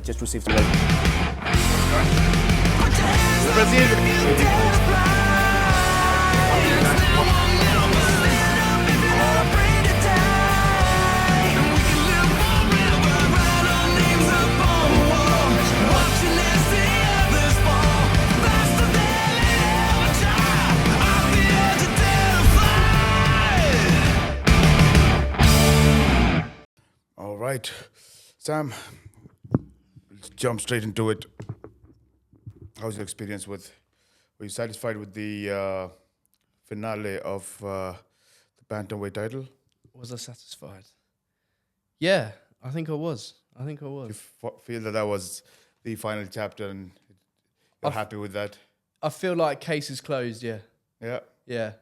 just received a letter. All right, Sam, let's jump straight into it. How's your experience with? Were you satisfied with the finale of the bantamweight title? Was I satisfied? Yeah, I think I was. You feel that was the final chapter, and you're happy with that? I feel like case is closed, yeah. Yeah. Yeah.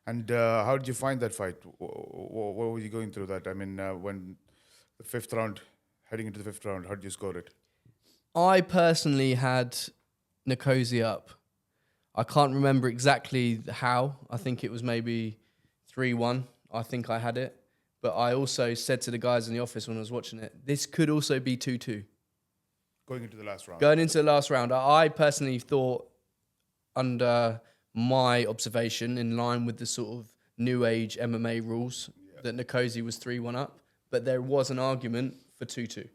And how did you find that fight? What were you going through that? I mean, when the fifth round, heading into the fifth round, how did you score it? I personally had Nkosi up. I can't remember exactly how. I think it was maybe 3-1. I think I had it. But I also said to the guys in the office when I was watching it, this could also be 2-2. Going into the last round? Going into the last round, I personally thought, under my observation, in line with the sort of new age MMA rules, that Nkosi was 3-1 up. But there was an argument for 2-2.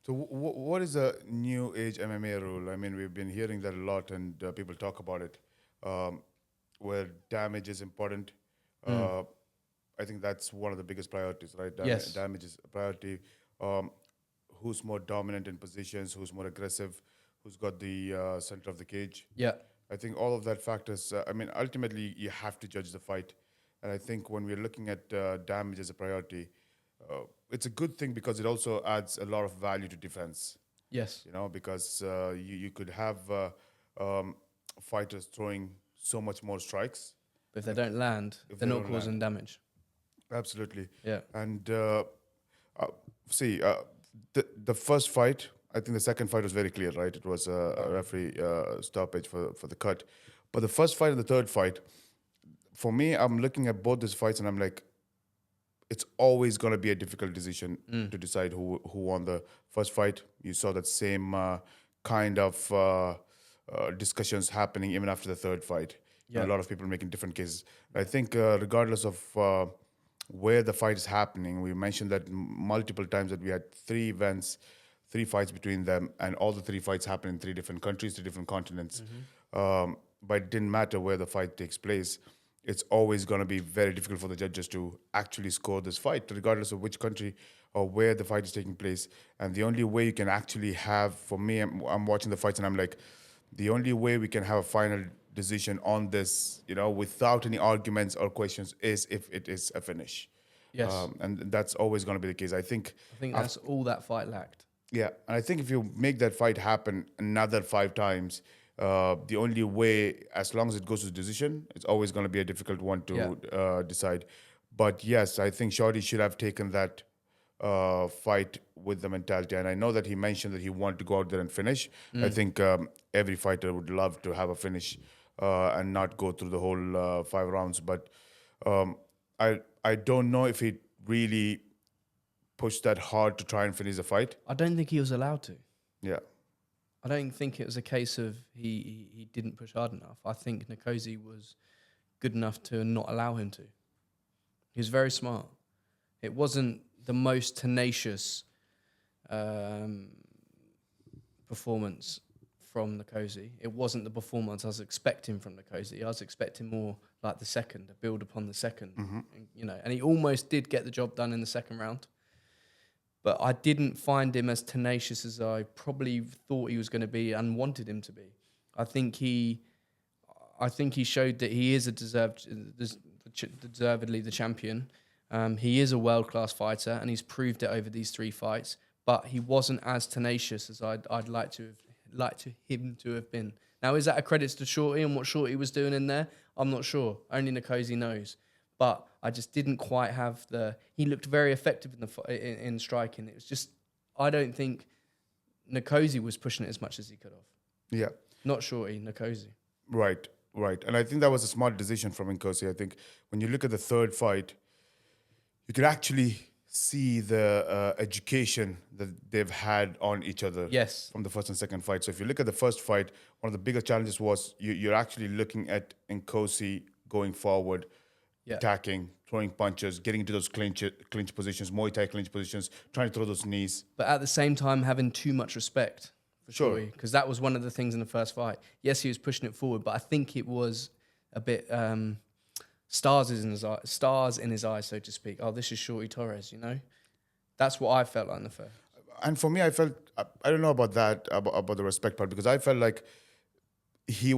So what is a new age MMA rule? I mean, we've been hearing that a lot, and people talk about it, where damage is important. I think that's one of the biggest priorities, right? Yes. Damage is a priority. Who's more dominant in positions, who's more aggressive, who's got the center of the cage. Yeah. I think all of that factors, ultimately you have to judge the fight. And I think when we're looking at damage as a priority, it's a good thing because it also adds a lot of value to defense. Yes. You know, because you could have fighters throwing so much more strikes. But if they don't land, they're not causing damage. Absolutely. Yeah. And the first fight, I think the second fight was very clear, right? It was a referee stoppage for the cut. But the first fight and the third fight, for me, I'm looking at both these fights and I'm like, it's always going to be a difficult decision to decide who won the first fight. You saw that same kind of discussions happening even after the third fight. Yeah. A lot of people making different cases. I think regardless of where the fight is happening, we mentioned that multiple times that we had 3 events, 3 fights between them, and all the 3 fights happened in 3 different countries, 3 different continents. But it didn't matter where the fight takes place. It's always going to be very difficult for the judges to actually score this fight, regardless of which country or where the fight is taking place. And the only way you can actually have, for me, I'm watching the fights and I'm like, the only way we can have a final decision on this, you know, without any arguments or questions, is if it is a finish. Yes. And that's always going to be the case. I think that's all that fight lacked. Yeah, and I think if you make that fight happen another 5 times, the only way, as long as it goes to the decision, it's always going to be a difficult one to decide. But yes, I think Shorty should have taken that fight with the mentality. And I know that he mentioned that he wanted to go out there and finish. I think every fighter would love to have a finish and not go through the whole 5 rounds. But I don't know if he really pushed that hard to try and finish the fight. I don't think he was allowed to. Yeah. I don't think it was a case of he didn't push hard enough. I think Nkosi was good enough to not allow him to. He was very smart. It wasn't the most tenacious performance from Nkosi. It wasn't the performance I was expecting from Nkosi. I was expecting more like the second, a build upon the second. And he almost did get the job done in the second round. But I didn't find him as tenacious as I probably thought he was going to be and wanted him to be. I think he showed that he is deservedly the champion. He is a world-class fighter, and he's proved it over these 3 fights. But he wasn't as tenacious as I'd like him to have been. Now, is that a credit to Shorty and what Shorty was doing in there? I'm not sure. Only Nkosi knows. But I just didn't quite have he looked very effective in striking. It was just, I don't think Nkosi was pushing it as much as he could have. Yeah. Not Shorty, Nkosi. Right. And I think that was a smart decision from Nkosi. I think when you look at the third fight, you could actually see the education that they've had on each other Yes. from the first and second fight. So if you look at the first fight, one of the bigger challenges was you're actually looking at Nkosi going forward, Yeah. attacking, throwing punches, getting into those clinch positions, Muay Thai clinch positions, trying to throw those knees. But at the same time, having too much respect for Sure. Shorty, because that was one of the things in the first fight. Yes, he was pushing it forward, but I think it was a bit stars in his eyes, so to speak. Oh, this is Shorty Torres, you know. That's what I felt like in the first. And for me, I felt I don't know about that about the respect part, because I felt like he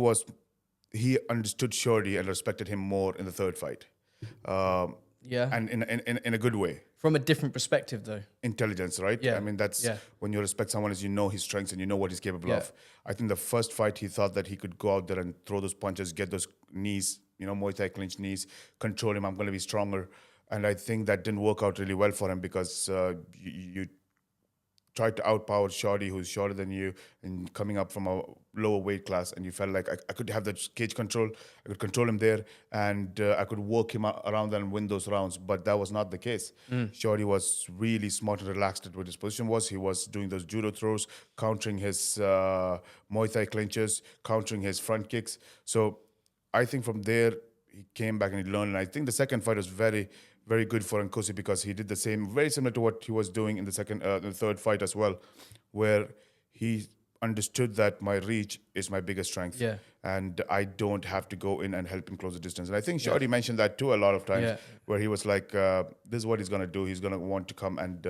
understood Shorty and respected him more in the third fight, Yeah, and in a good way. from a different perspective, though. Intelligence, right? Yeah. I mean, that's Yeah. when you respect someone, is you know his strengths and you know what he's capable Yeah. of. I think the first fight he thought that he could go out there and throw those punches, get those knees, Muay Thai clinch knees, control him. I'm going to be stronger, and I think that didn't work out really well for him, because you tried to outpower Shorty, who's shorter than you, and coming up from a lower weight class, and you felt like I could have that cage control, I could control him there, and I could work him around and win those rounds. But that was not the case. Shorty was really smart and relaxed at what his position was. He was doing those judo throws, countering his Muay Thai clinches, countering his front kicks. So I think from there, he came back and he learned. And I think the second fight was very, very good for Nkosi, because he did the same, very similar to what he was doing in the third fight as well, where he understood that my reach is my biggest strength, Yeah. and I don't have to go in and help him close the distance. And I think Shorty mentioned that too a lot of times, Yeah. where he was like, "This is what he's gonna do. He's gonna want to come and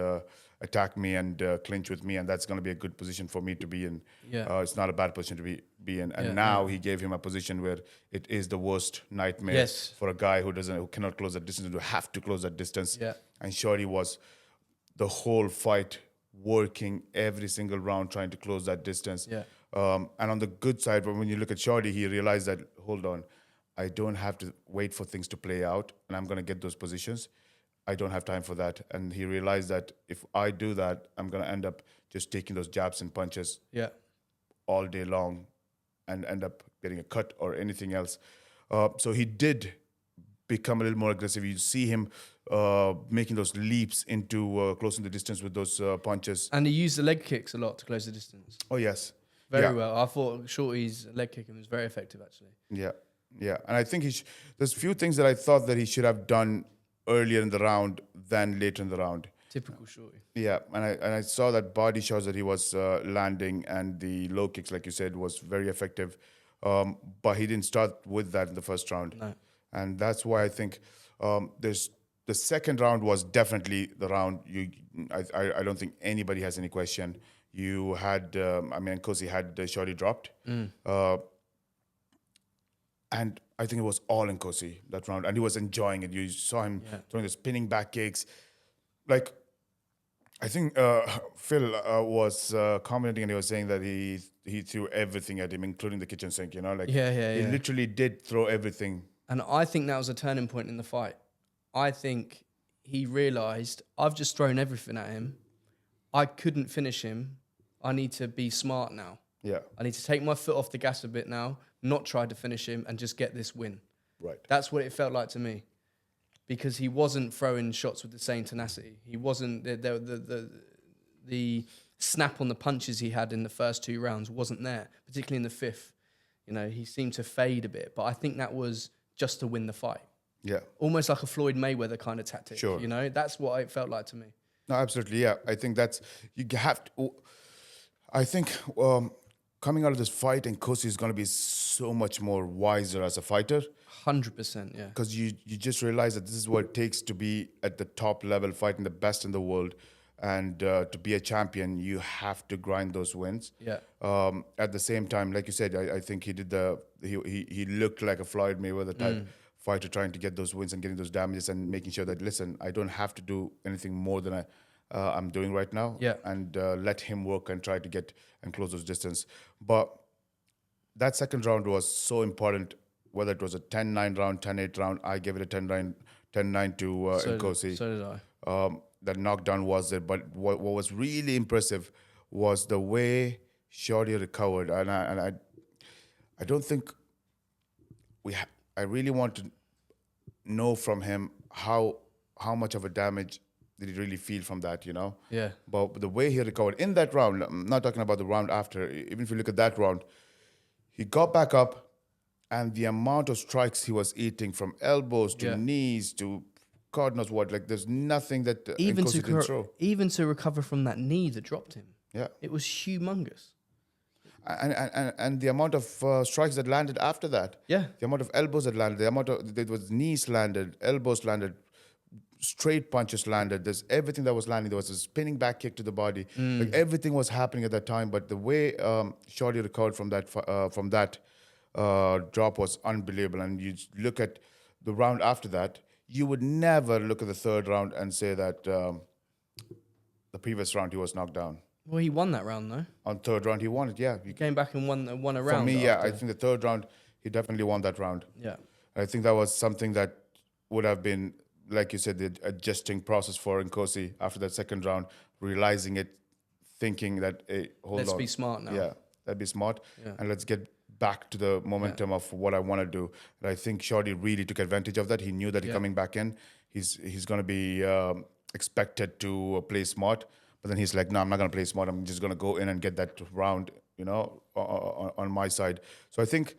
attack me and clinch with me, and that's gonna be a good position for me to be in. Yeah. It's not a bad position to be in." And Yeah, now he gave him a position where it is the worst nightmare Yes. for a guy who cannot close that distance, to have to close that distance. Yeah. And Shorty was the whole fight working every single round trying to close that distance. Yeah. And on the good side, when you look at Shorty, he realized that, hold on, I don't have to wait for things to play out, and I'm going to get those positions. I don't have time for that. And he realized that if I do that, I'm going to end up just taking those jabs and punches Yeah. all day long and end up getting a cut or anything else. So he did become a little more aggressive. You see him making those leaps into closing the distance with those punches. And he used the leg kicks a lot to close the distance. Oh, yes. Very Yeah. well. I thought Shorty's leg kicking was very effective, actually. Yeah, yeah, and I think there's few things that I thought that he should have done earlier in the round than later in the round. Typical Shorty. Yeah, and I saw that body shots that he was landing, and the low kicks, like you said, was very effective. But he didn't start with that in the first round, No. and that's why I think there's the second round was definitely the round. I don't think anybody has any question. You had, Nkosi had Shorty dropped. And I think it was all Nkosi that round. And he was enjoying it. You saw him throwing the spinning back kicks. Like, I think Phil was commenting, and he was saying that he threw everything at him, including the kitchen sink, Like, Yeah. he literally did throw everything. And I think that was a turning point in the fight. I think he realised, I've just thrown everything at him. I couldn't finish him. I need to be smart now. Yeah, I need to take my foot off the gas a bit now, not try to finish him, and just get this win. right. That's what it felt like to me. Because he wasn't throwing shots with the same tenacity. He wasn't, the snap on the punches he had in the first two rounds wasn't there, particularly in the fifth. He seemed to fade a bit, but I think that was just to win the fight. Yeah. Almost like a Floyd Mayweather kind of tactic. Sure. That's what it felt like to me. No, absolutely. Yeah, I think you have to. I think coming out of this fight, Nkosi is going to be so much more wiser as a fighter, 100%, yeah. because you just realize that this is what it takes to be at the top level, fighting the best in the world, and to be a champion, you have to grind those wins. Yeah. At the same time, like you said, I think he looked like a Floyd Mayweather type fighter, trying to get those wins and getting those damages and making sure that, listen, I don't have to do anything more than I'm doing right now. Yeah. And let him work and try to get and close those distance. But that second round was so important, whether it was a 10-9 round, 10-8 round. I gave it a 10-9 to Nkosi. So did I. That knockdown was there. But what was really impressive was the way Shorty recovered. And I don't think I really want to know from him how much of a damage did he really feel from that, Yeah. But the way he recovered in that round, I'm not talking about the round after, even if you look at that round, he got back up, and the amount of strikes he was eating from elbows to Yeah. knees to God knows what, like there's nothing that Even Nkosi didn't to throw. even to recover from that knee that dropped him, Yeah. it was humongous. And the amount of strikes that landed after that, Yeah. the amount of elbows that landed, the amount of there was knees landed, elbows landed, straight punches landed. There's everything that was landing. There was a spinning back kick to the body. Like everything was happening at that time. But the way Shorty recovered from that drop was unbelievable. And you look at the round after that, you would never look at the third round and say that the previous round he was knocked down. Well, he won that round though. On third round, he won it. Yeah, He came back and won a for round. me, yeah, I after. think the third round he definitely won that round. Yeah. I think that was something that would have been, like you said, the adjusting process for Nkosi after that second round, realizing it, thinking that, hey, hold Let's on. be smart now. Yeah, that'd be smart. Yeah. And let's get back to the momentum of what I want to do. And I think Shorty really took advantage of that. He knew that coming back in, he's going to be expected to play smart. But then he's like, no, I'm not going to play smart. I'm just going to go in and get that round, on my side. So I think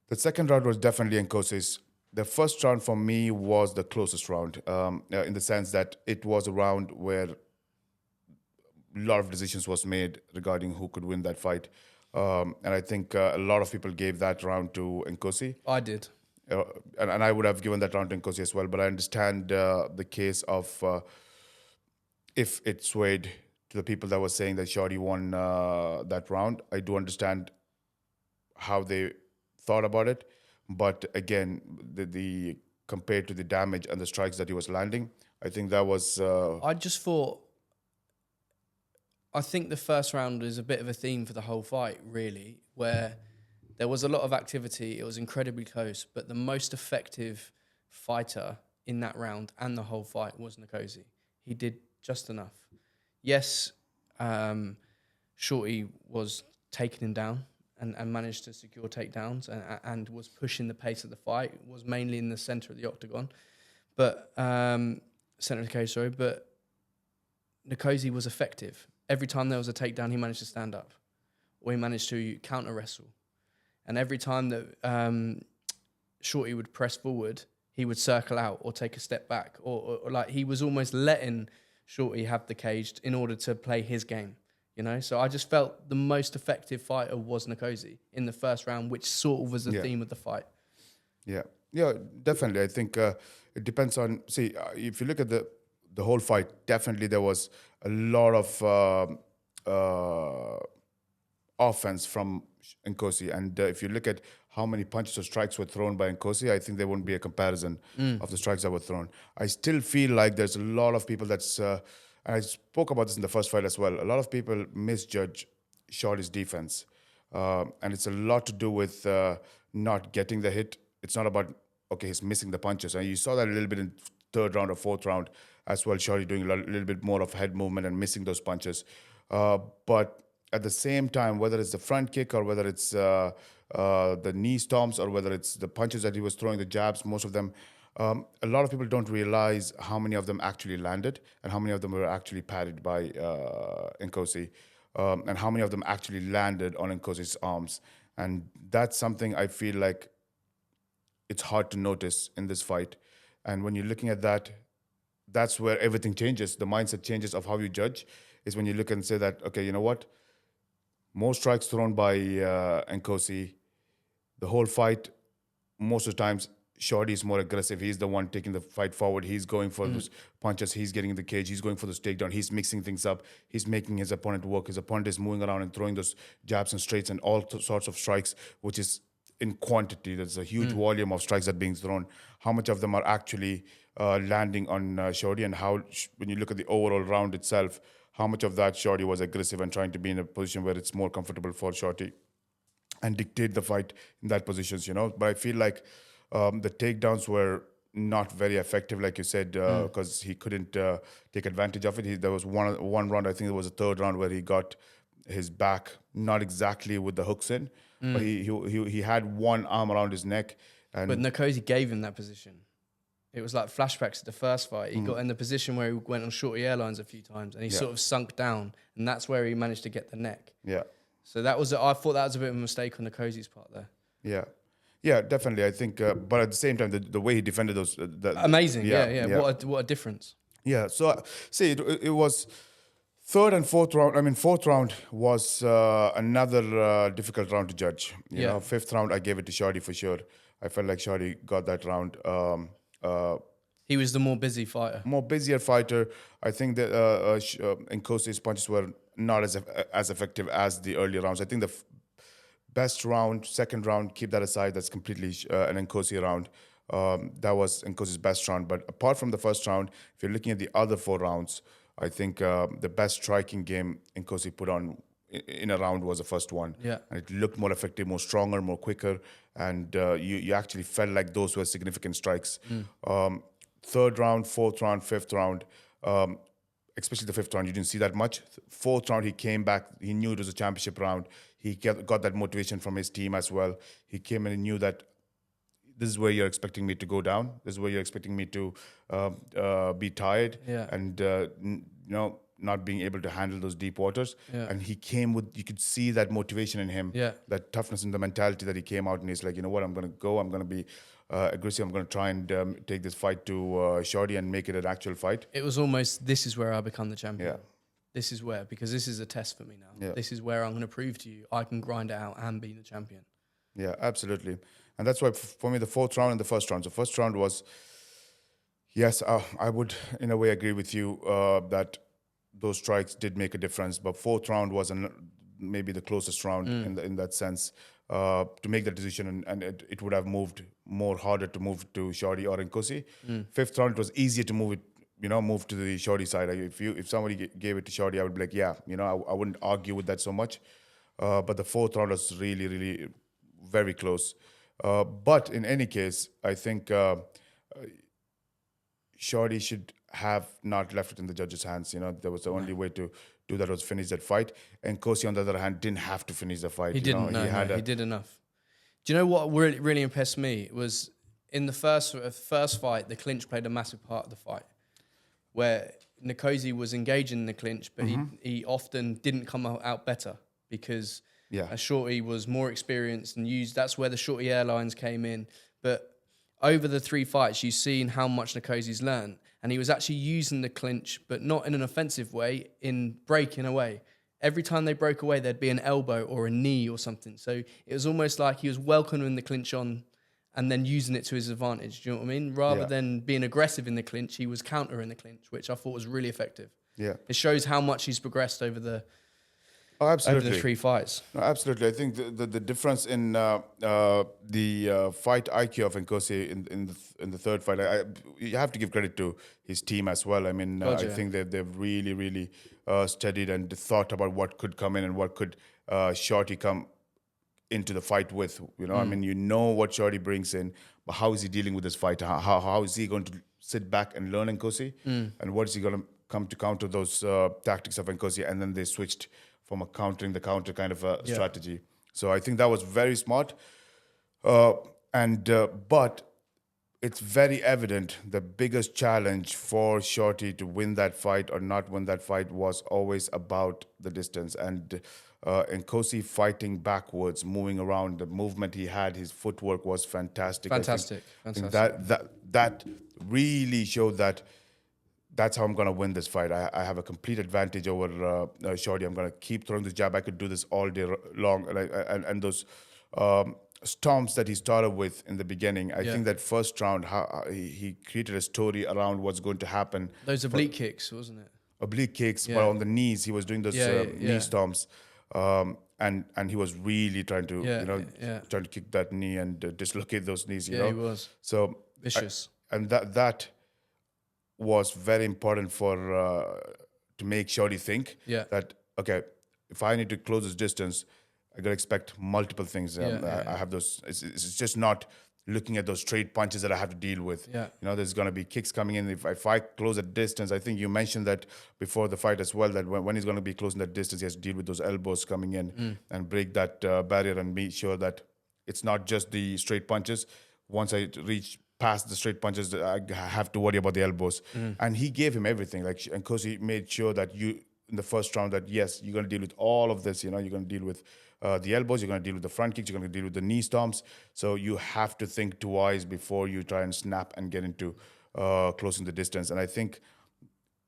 the second round was definitely Nkosi's. The first round for me was the closest round, in the sense that it was a round where a lot of decisions was made regarding who could win that fight. And I think a lot of people gave that round to Nkosi. I did. And I would have given that round to Nkosi as well. But I understand the case of if it swayed to the people that were saying that Shorty won that round. I do understand how they thought about it. But again, the compared to the damage and the strikes that he was landing, I think that was... I just thought. I think the first round is a bit of a theme for the whole fight, really, where there was a lot of activity. It was incredibly close, but the most effective fighter in that round and the whole fight was Nkosi. He did just enough. Yes, Shorty was taking him down and managed to secure takedowns and was pushing the pace of the fight, was mainly in the centre of the octagon, but centre of the cage, sorry. But Nkosi was effective. Every time there was a takedown, he managed to stand up, or he managed to counter wrestle. And every time that Shorty would press forward, he would circle out or take a step back, or like he was almost letting Shorty have the cage in order to play his game, So I just felt the most effective fighter was Nkosi in the first round, which sort of was the theme of the fight. Yeah, definitely. I think it depends on. See, if you look at the whole fight, definitely there was a lot of offense from Nkosi, and if you look at how many punches or strikes were thrown by Nkosi, I think there won't be a comparison of the strikes that were thrown. I still feel like there's a lot of people that's, and I spoke about this in the first fight as well, a lot of people misjudge Shorty's defense. And it's a lot to do with not getting the hit. It's not about, okay, he's missing the punches. And you saw that a little bit in third round or fourth round as well, Shorty doing a little bit more of head movement and missing those punches. But at the same time, whether it's the front kick or whether it's the knee stomps or whether it's the punches that he was throwing, the jabs, most of them, a lot of people don't realize how many of them actually landed and how many of them were actually parried by Nkosi, and how many of them actually landed on Nkosi's arms. And that's something I feel like it's hard to notice in this fight. And when you're looking at that, that's where everything changes. The mindset changes of how you judge is when you look and say that, okay, you know what? More strikes thrown by Nkosi. The whole fight, most of the times, Shorty is more aggressive. He's the one taking the fight forward. He's going for those punches. He's getting in the cage. He's going for those takedown. He's mixing things up. He's making his opponent work. His opponent is moving around and throwing those jabs and straights and all sorts of strikes, which is in quantity. There's a huge volume of strikes that are being thrown. How much of them are actually landing on Shorty, and how, when you look at the overall round itself, how much of that Shorty was aggressive and trying to be in a position where it's more comfortable for Shorty and dictate the fight in that positions, But I feel like the takedowns were not very effective, like you said, because he couldn't take advantage of it. There was one round, I think it was the third round, where he got his back, not exactly with the hooks in, but he had one arm around his neck. But Nkosi gave him that position. It was like flashbacks to the first fight. He got in the position where he went on Shorty Airlines a few times, and he sort of sunk down, and that's where he managed to get the neck. Yeah. So that was, I thought that was a bit of a mistake on Nkosi's part there. Yeah. Yeah, definitely. I think, but at the same time, the way he defended those, Amazing. Yeah. What a difference. Yeah. So, see, it was third and fourth round. I mean, fourth round was another difficult round to judge. You know, fifth round, I gave it to Shorty for sure. I felt like Shorty got that round. He was the more busy fighter. More busier fighter. I think that Nkosi's punches were not as effective as the earlier rounds. I think the best round, second round, keep that aside. That's completely an Nkosi round. That was Nkosi's best round. But apart from the first round, if you're looking at the other 4 rounds, I think the best striking game Nkosi put on in a round was the first one. Yeah. And it looked more effective, more stronger, more quicker. And you actually felt like those were significant strikes. Third round, fourth round, fifth round, especially the fifth round, you didn't see that much. Fourth round, he came back. He knew it was a championship round. He got that motivation from his team as well. He came in and knew that this is where you're expecting me to go down. This is where you're expecting me to be tired and not being able to handle those deep waters. Yeah. And he came with, you could see that motivation in him, Yeah. that toughness and the mentality that he came out and he's like, you know what, I'm going to go. I'm going to be aggressive. I'm going to try and take this fight to Shorty and make it an actual fight. It was almost, this is where I become the champion. Yeah. This is where, because this is a test for me now. Yeah. This is where I'm going to prove to you I can grind it out and be the champion. Yeah, absolutely. And that's why for me, the fourth round and the first round. So first round was, yes, I would in a way agree with you that those strikes did make a difference. But fourth round was maybe the closest round in that sense to make that decision. And it would have moved more harder to move to Shorty or Nkosi. Fifth round, it was easier to move it, move to the Shorty side. Like if somebody gave it to Shorty, I would be like, yeah, I wouldn't argue with that so much. But the fourth round was really, really very close. But in any case, I think Shorty should have not left it in the judges' hands. There was the only way to do that was finish that fight. And Nkosi, on the other hand, didn't have to finish the fight. He didn't. He did enough. Do you know what really, really impressed me? It was in the first fight, the clinch played a massive part of the fight, where Nkosi was engaging in the clinch, but he often didn't come out better because Shorty was more experienced and used. That's where the Shorty Airlines came in. But over the 3 fights, you've seen how much Nkosi's learned. And he was actually using the clinch, but not in an offensive way, in breaking away. Every time they broke away, there'd be an elbow or a knee or something. So it was almost like he was welcoming the clinch on and then using it to his advantage. Do you know what I mean? Rather than being aggressive in the clinch, he was countering the clinch, which I thought was really effective. Yeah. It shows how much he's progressed over the over the 3 fights. No, absolutely. I think the difference in the fight IQ of Nkosi in the third fight, you have to give credit to his team as well. I mean, I think they've really, really studied and thought about what could come in and what could Shorty come into the fight with. I mean, what Shorty brings in, but how is he dealing with this fight? How is he going to sit back and learn Nkosi? And what is he going to come to counter those tactics of Nkosi? And then they switched from a countering the counter kind of a strategy. So I think that was very smart. But it's very evident the biggest challenge for Shorty to win that fight or not win that fight was always about the distance. And Nkosi fighting backwards, moving around, the movement he had, his footwork was fantastic. Fantastic. I think that really showed that that's how I'm going to win this fight. I have a complete advantage over Shorty. I'm going to keep throwing this jab. I could do this all day long. And those stomps that he started with in the beginning, I think that first round, he created a story around what's going to happen. Those oblique kicks, wasn't it? Oblique kicks, but on the knees, he was doing those knee stomps. And he was really trying to, trying to kick that knee and dislocate those knees, you know? He was. So vicious. And that was very important for to make Shorty think that, okay, if I need to close this distance, I got to expect multiple things. I have those. It's just not looking at those straight punches that I have to deal with. There's going to be kicks coming in. If I close a distance, I think you mentioned that before the fight as well, that when he's going to be closing that distance, he has to deal with those elbows coming in and break that barrier and make sure that it's not just the straight punches. Once I reach past the straight punches, I have to worry about the elbows. And he gave him everything. Like, and Kosi made sure that in the first round, that yes, you're going to deal with all of this. You're going to deal with the elbows, you're going to deal with the front kicks, you're going to deal with the knee stomps. So you have to think twice before you try and snap and get into closing the distance. And I think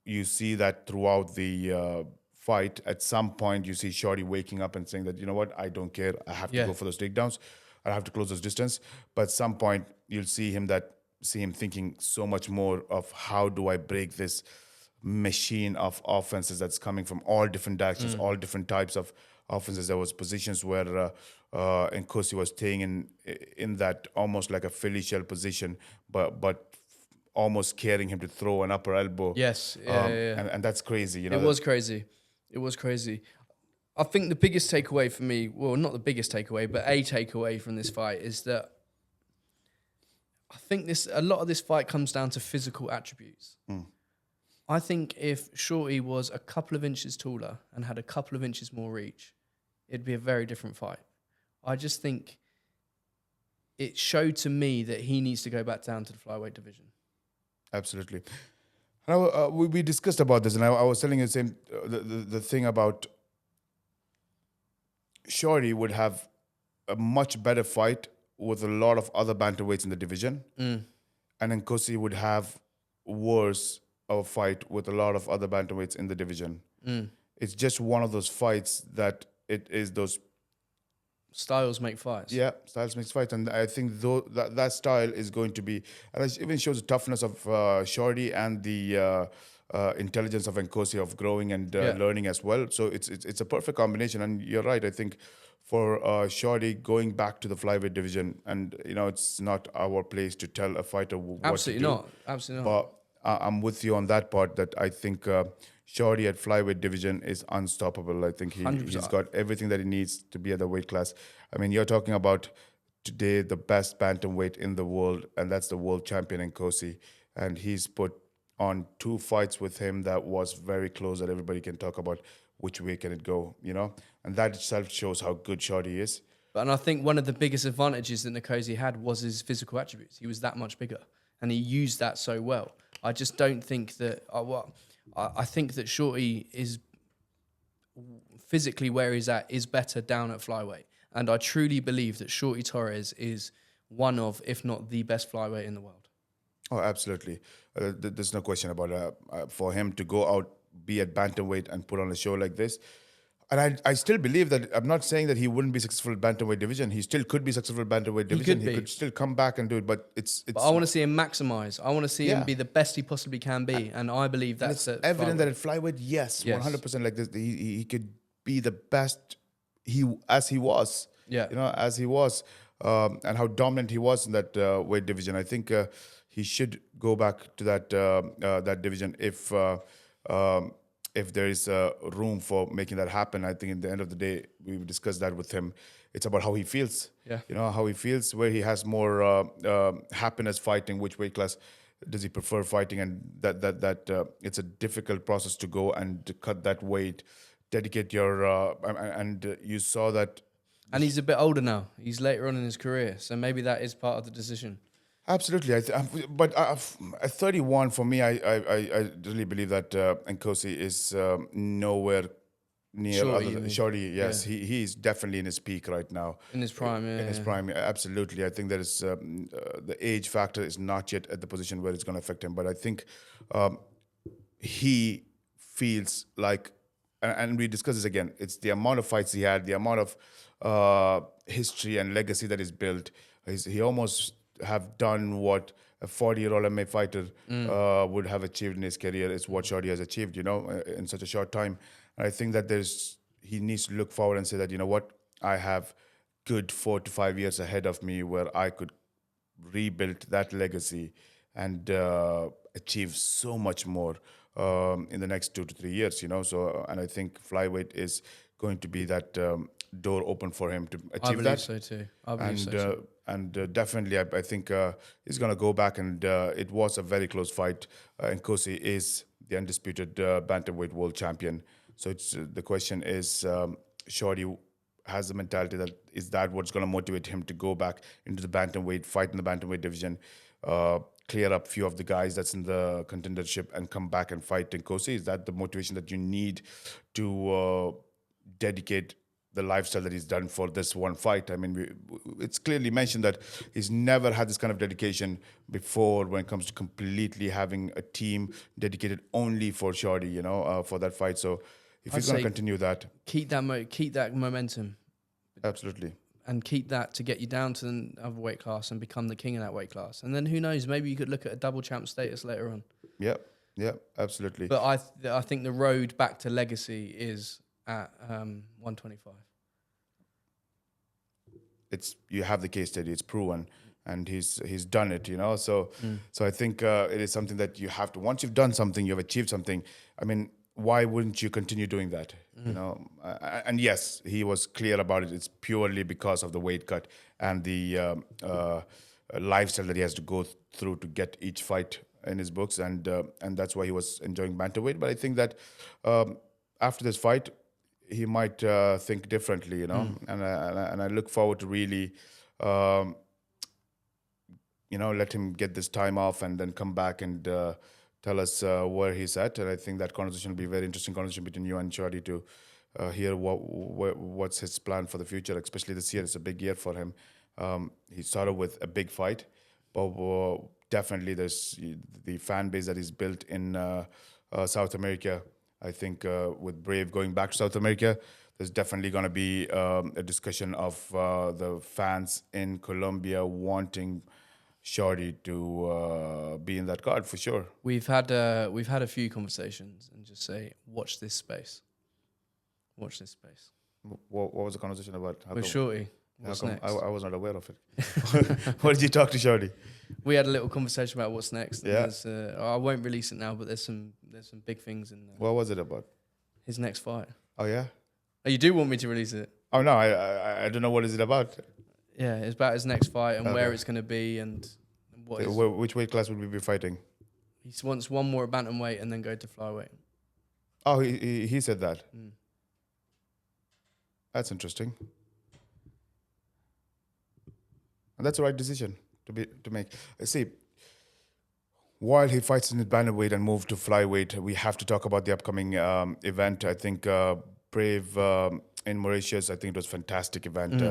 you see that throughout the fight. At some point, you see Shorty waking up and saying that, you know what, I don't care. I have to Yeah. go for those takedowns. I have to close those distance. But at some point, you'll see him thinking so much more of how do I break this machine of offenses that's coming from all different directions, all different types of offenses. There was positions where Nkosi was staying in that almost like a Philly shell position, but almost scaring him to throw an upper elbow. Yes. Yeah. And that's crazy. It was crazy. It was crazy. I think the biggest takeaway for me, well, not the biggest takeaway, but a takeaway from this fight is that I think a lot of this fight comes down to physical attributes. I think if Shorty was a couple of inches taller and had a couple of inches more reach, it'd be a very different fight. I just think it showed to me that he needs to go back down to the flyweight division. Absolutely. We discussed about this, and I was telling you the thing about Shorty would have a much better fight with a lot of other bantamweights in the division, and then Kosi would have worse of a fight with a lot of other bantamweights in the division. It's just one of those fights that it is those styles make fights. Yeah, styles makes fights, and I think that style is going to be, and it even shows the toughness of Shorty and the intelligence of Nkosi of growing and learning as well. So it's a perfect combination, and you're right. I think for Shorty going back to the flyweight division, and it's not our place to tell a fighter what Absolutely to do. not. Absolutely not. But I'm with you on that part. That I think Shorty at flyweight division is unstoppable. I think he's 100%. got everything that he needs to be at the weight class. I mean, you're talking about today the best bantamweight in the world, and that's the world champion Nkosi. And he's put on 2 fights with him that was very close, that everybody can talk about which way can it go, And that itself shows how good Shorty is. And I think one of the biggest advantages that Nkosi had was his physical attributes. He was that much bigger, and he used that so well. I just don't think that... I think that Shorty is physically where he's at is better down at flyweight. And I truly believe that Shorty Torres is one of, if not the best flyweight in the world. Oh, absolutely. There's no question about it. For him to go out, be at bantamweight and put on a show like this. And I still believe that, I'm not saying that he wouldn't be successful at bantamweight division. He still could be successful at bantamweight division. He could still come back and do it, but it's. But I want to see him maximize. I want to see him be the best he possibly can be, and I believe that's evident that at flyweight, yes, 100% like this. He could be the best as he was. Yeah, as he was, and how dominant he was in that weight division. I think he should go back to that division if there is room for making that happen. I think at the end of the day, we've discussed that with him. It's about how he feels. Yeah. How he feels, where he has more happiness fighting, which weight class does he prefer fighting, and that it's a difficult process to go and to cut that weight, dedicate your and you saw that. And he's a bit older now. He's later on in his career, so maybe that is part of the decision. Absolutely, but at 31, for me, I really believe that Nkosi is nowhere near Shorty. Yes, he is definitely in his peak right now. In his prime, In his prime, absolutely. I think there is the age factor is not yet at the position where it's going to affect him, but I think he feels like, and we discuss this again, it's the amount of fights he had, the amount of history and legacy that is built. He almost have done what a 40-year-old MMA fighter would have achieved in his career. Is what Shorty has achieved, in such a short time. And I think that he needs to look forward and say that, what, I have good 4 to 5 years ahead of me where I could rebuild that legacy and achieve so much more in the next 2 to 3 years, So, and I think flyweight is going to be that door open for him to achieve that. I believe so too. I believe so too. And definitely, I think he's going to go back, and it was a very close fight. Nkosi is the undisputed bantamweight world champion. So the question is, Shorty has the mentality that is that what's going to motivate him to go back into the bantamweight, fight in the bantamweight division. clear up few of the guys that's in the contendership and come back and fight Nkosi? Is that the motivation that you need to dedicate the lifestyle that he's done for this one fight? I mean, it's clearly mentioned that he's never had this kind of dedication before when it comes to completely having a team dedicated only for Shorty, for that fight. So if I'd he's going to say continue that, keep that momentum absolutely. and keep that to get you down to the other weight class and become the king of that weight class. And then who knows, maybe you could look at a double champ status later on. Yeah, absolutely. But I think the road back to legacy is at 125. You have the case study, it's proven, and he's done it, So I think it is something that you have to. Once you've done something, you've achieved something. I mean, why wouldn't you continue doing that? And yes, he was clear about it. It's purely because of the weight cut and the lifestyle that he has to go through to get each fight in his books, and that's why he was enjoying bantamweight. But I think that after this fight, he might think differently, and I look forward to really, let him get this time off and then come back and tell us where he's at. And I think that conversation will be a very interesting conversation between you and Shadi to hear what's his plan for the future, especially this year. It's a big year for him. He started with a big fight, but definitely there's the fan base that he's built in South America. I think with Brave going back to South America, there's definitely going to be a discussion of the fans in Colombia wanting Shorty to be in that card for sure. We've had a few conversations and just say, watch this space. Watch this space. What was the conversation about? With Shorty. What's next? I was not aware of it. What did you talk to Shorty? We had a little conversation about what's next. Yeah. I won't release it now, but there's some big things in there. What was it about? His next fight. Oh yeah. Oh, you do want me to release it? Oh no, I don't know what is it about. Yeah, it's about his next fight and where it's going to be and what. Which weight class would we be fighting? He wants one more at bantamweight and then go to flyweight. Oh, he said that. Mm. That's interesting. And that's the right decision to make. See, while he fights in the bantamweight and move to flyweight, we have to talk about the upcoming event. I think Brave in Mauritius. I think it was a fantastic event,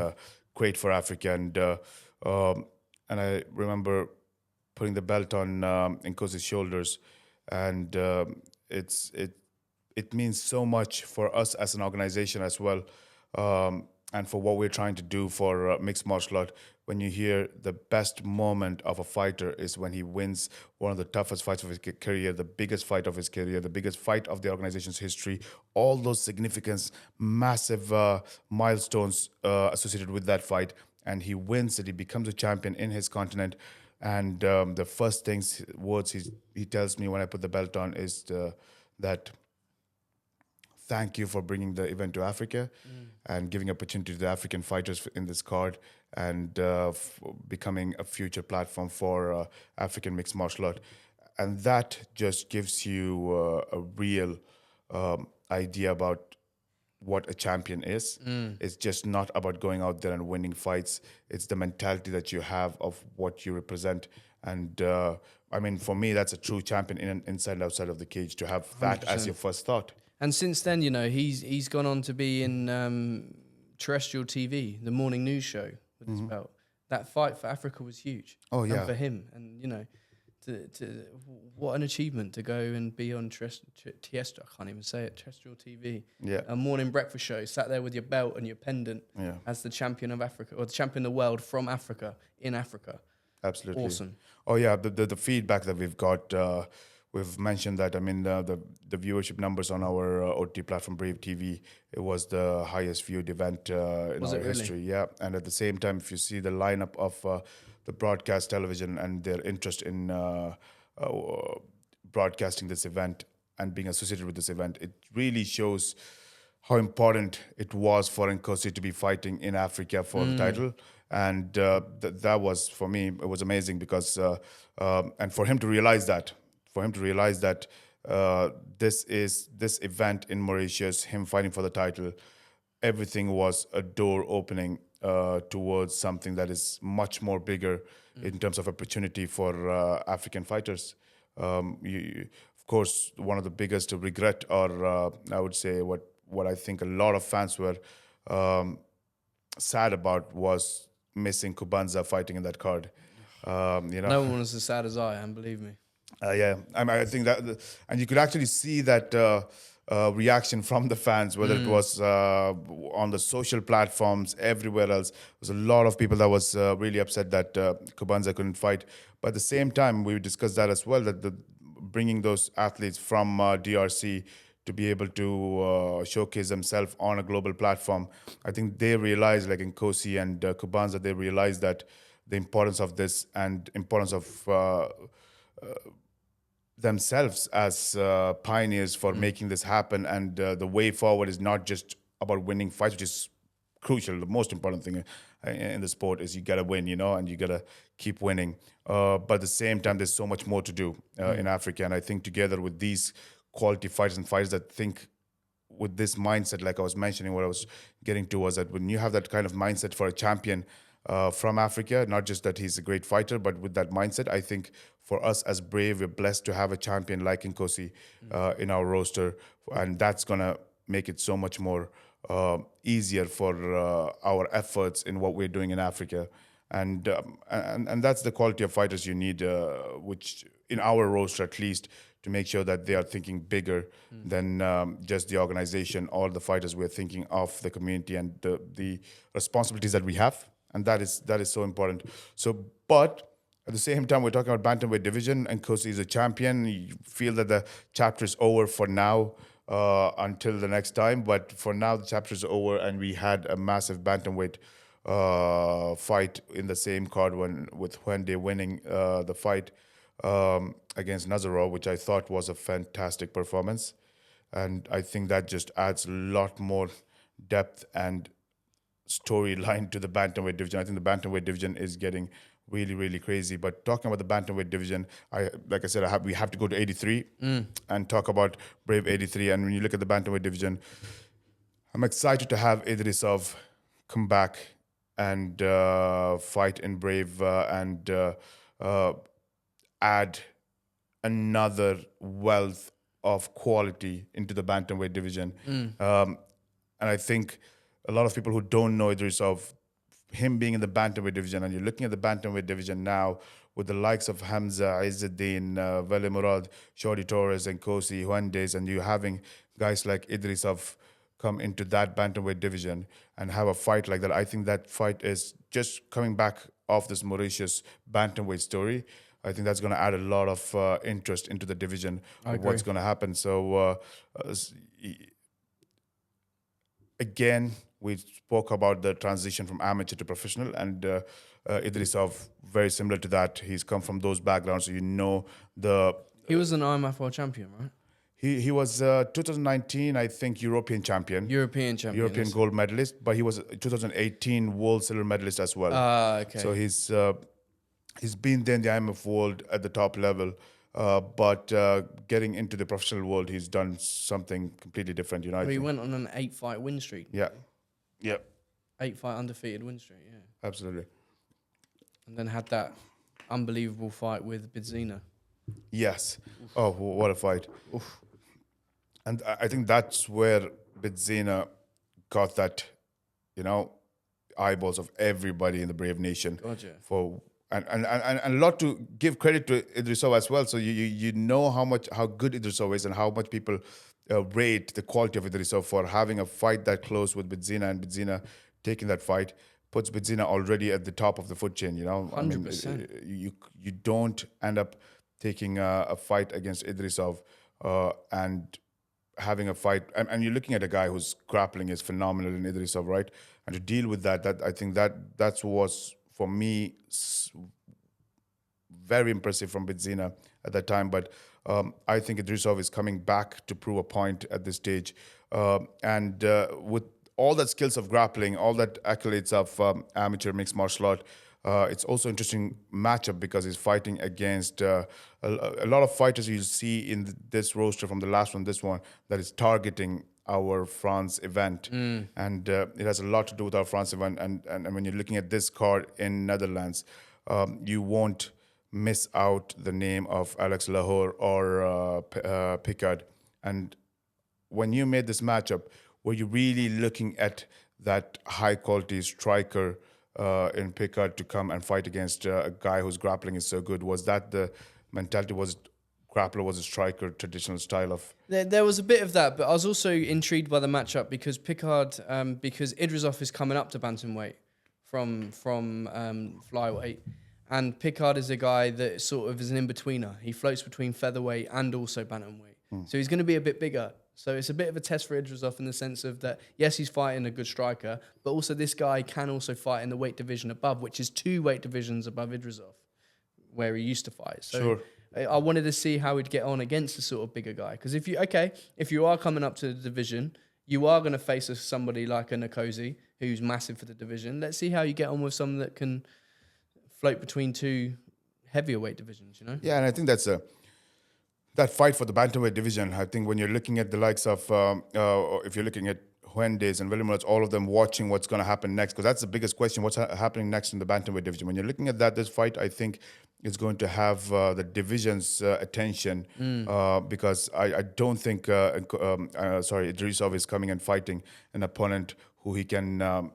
great for Africa, and I remember putting the belt on Nkosi's shoulders, and it means so much for us as an organization as well. And for what we're trying to do for mixed martial art. When you hear the best moment of a fighter is when he wins one of the toughest fights of his career, the biggest fight of his career, the biggest fight of the organization's history, all those significance, massive milestones associated with that fight, and he wins it, he becomes a champion in his continent, and the first words he tells me when I put the belt on is that thank you for bringing the event to Africa and giving opportunity to the African fighters in this card and becoming a future platform for African mixed martial art. And that just gives you a real idea about what a champion is. It's just not about going out there and winning fights. It's the mentality that you have of what you represent. And I mean, for me, that's a true champion inside and outside of the cage, to have that 100%. as your first thought. And since then, he's gone on to be in terrestrial TV, the morning news show with his belt. That fight for Africa was huge. Oh yeah, and for him, and to what an achievement to go and be on terrestrial. I can't even say it. Terrestrial TV. Yeah, A morning breakfast show. Sat there with your belt and your pendant. Yeah. As the champion of Africa or the champion of the world from Africa in Africa. Absolutely. Awesome. Oh yeah, the feedback that we've got. We've mentioned that. I mean, the viewership numbers on our OTT platform, Brave TV, it was the highest viewed event in our history. Yeah, and at the same time, if you see the lineup of the broadcast television and their interest in broadcasting this event and being associated with this event, it really shows how important it was for Nkosi to be fighting in Africa for the title. And that was, for me, it was amazing because, and for him to realize that, this event in Mauritius, him fighting for the title, everything was a door opening towards something that is much more bigger in terms of opportunity for African fighters. Of course, one of the biggest regret, or I would say what I think a lot of fans were um, sad about, was missing Kubanza fighting in that card. You know, No one was as sad as I am, believe me. yeah, I think that, and you could actually see that reaction from the fans, whether it was on the social platforms, everywhere else. There's a lot of people that was really upset that Kubanza couldn't fight. But at the same time, we discussed that as well, that bringing those athletes from DRC to be able to showcase themselves on a global platform, I think they realize, like in Kosi and Kubanza, they realize that the importance of this and importance of themselves as pioneers for making this happen. And the way forward is not just about winning fights, which is crucial. The most important thing in the sport is you got to win, and you got to keep winning. But at the same time, there's so much more to do in Africa. And I think together with these quality fighters and fighters that think with this mindset, like I was mentioning, what I was getting to was that when you have that kind of mindset for a champion from Africa, not just that he's a great fighter, but with that mindset, I think for us as Brave, we're blessed to have a champion like Nkosi in our roster, and that's gonna make it so much more easier for our efforts in what we're doing in Africa. And that's the quality of fighters you need, which in our roster at least, to make sure that they are thinking bigger than just the organization or the fighters. We're thinking of the community and the responsibilities that we have, and that is so important. So, but at the same time, we're talking about bantamweight division, and Kosi is a champion. You feel that the chapter is over for now until the next time, but for now the chapter is over, and we had a massive bantamweight fight in the same card with Huende winning the fight against Nazarov, which I thought was a fantastic performance. And I think that just adds a lot more depth and storyline to the bantamweight division. I think the bantamweight division is getting really, really crazy. But talking about the bantamweight division, like I said, we have to go to 83 and talk about Brave 83. And when you look at the bantamweight division, I'm excited to have Idrisov come back and fight in Brave and add another wealth of quality into the bantamweight division. And I think a lot of people who don't know Idrisov, him being in the bantamweight division, and you're looking at the bantamweight division now with the likes of Hamza, Izzuddin, Veli Murad, Shorty Torres, and Kosi Huendes, and you're having guys like Idrisov come into that bantamweight division and have a fight like that. I think that fight is just coming back off this Mauritius bantamweight story. I think that's going to add a lot of interest into the division of what's going to happen. So again, we spoke about the transition from amateur to professional, and Idrisov, very similar to that. He's come from those backgrounds, so He was an IMF world champion, right? He was 2019, I think, European champion. European champion. European gold medalist, but he was 2018 world silver medalist as well. Okay. So he's been there in the IMF world at the top level, but getting into the professional world, he's done something completely different. Well, he went on an 8-fight win streak. Yeah. 8-fight undefeated win streak, yeah. Absolutely. And then had that unbelievable fight with Bidzina. Yes. Oh, what a fight. Oof. And I think that's where Bidzina got that, eyeballs of everybody in the Brave Nation. Gotcha. And a lot to give credit to Idrisov as well. So you know how good Idrisov is and how much people rate the quality of Idrisov for having a fight that close with Bidzina, and Bidzina taking that fight puts Bidzina already at the top of the food chain. 100%. You don't end up taking a fight against Idrisov and having a fight, and you're looking at a guy whose grappling is phenomenal in Idrisov, right? And to deal with that I think that's was for me very impressive from Bidzina at that time. But I think Idrisov is coming back to prove a point at this stage, and with all that skills of grappling, all that accolades of amateur mixed martial art. It's also interesting matchup because he's fighting against a lot of fighters you'll see in this roster from the last one, this one, that is targeting our France event, and it has a lot to do with our France event. And when you're looking at this card in Netherlands, you won't miss out the name of Alex Lahore or Picard. And when you made this matchup, were you really looking at that high quality striker in Picard to come and fight against a guy whose grappling is so good? Was that the mentality? Was it grappler, was a striker, traditional style of? There was a bit of that, but I was also intrigued by the matchup because Picard, because Idrisov is coming up to bantamweight from flyweight, and Picard is a guy that sort of is an in-betweener. He floats between featherweight and also bantamweight, so he's going to be a bit bigger. So it's a bit of a test for Idrisov in the sense of that, yes, he's fighting a good striker, but also this guy can also fight in the weight division above, which is 2 weight divisions above Idrisov, where he used to fight. So Sure. I wanted to see how he'd get on against a sort of bigger guy. Because if you are coming up to the division, you are going to face somebody like a Nkosi, who's massive for the division. Let's see how you get on with someone that can float between 2 heavier weight divisions, you know? Yeah, and I think that fight for the bantamweight division. I think when you're looking at the likes of, if you're looking at Huendes and William Lutz, all of them watching what's going to happen next, because that's the biggest question: what's happening next in the bantamweight division? When you're looking at that, this fight, I think, is going to have the division's attention because I don't think, Idrisov is coming and fighting an opponent who he can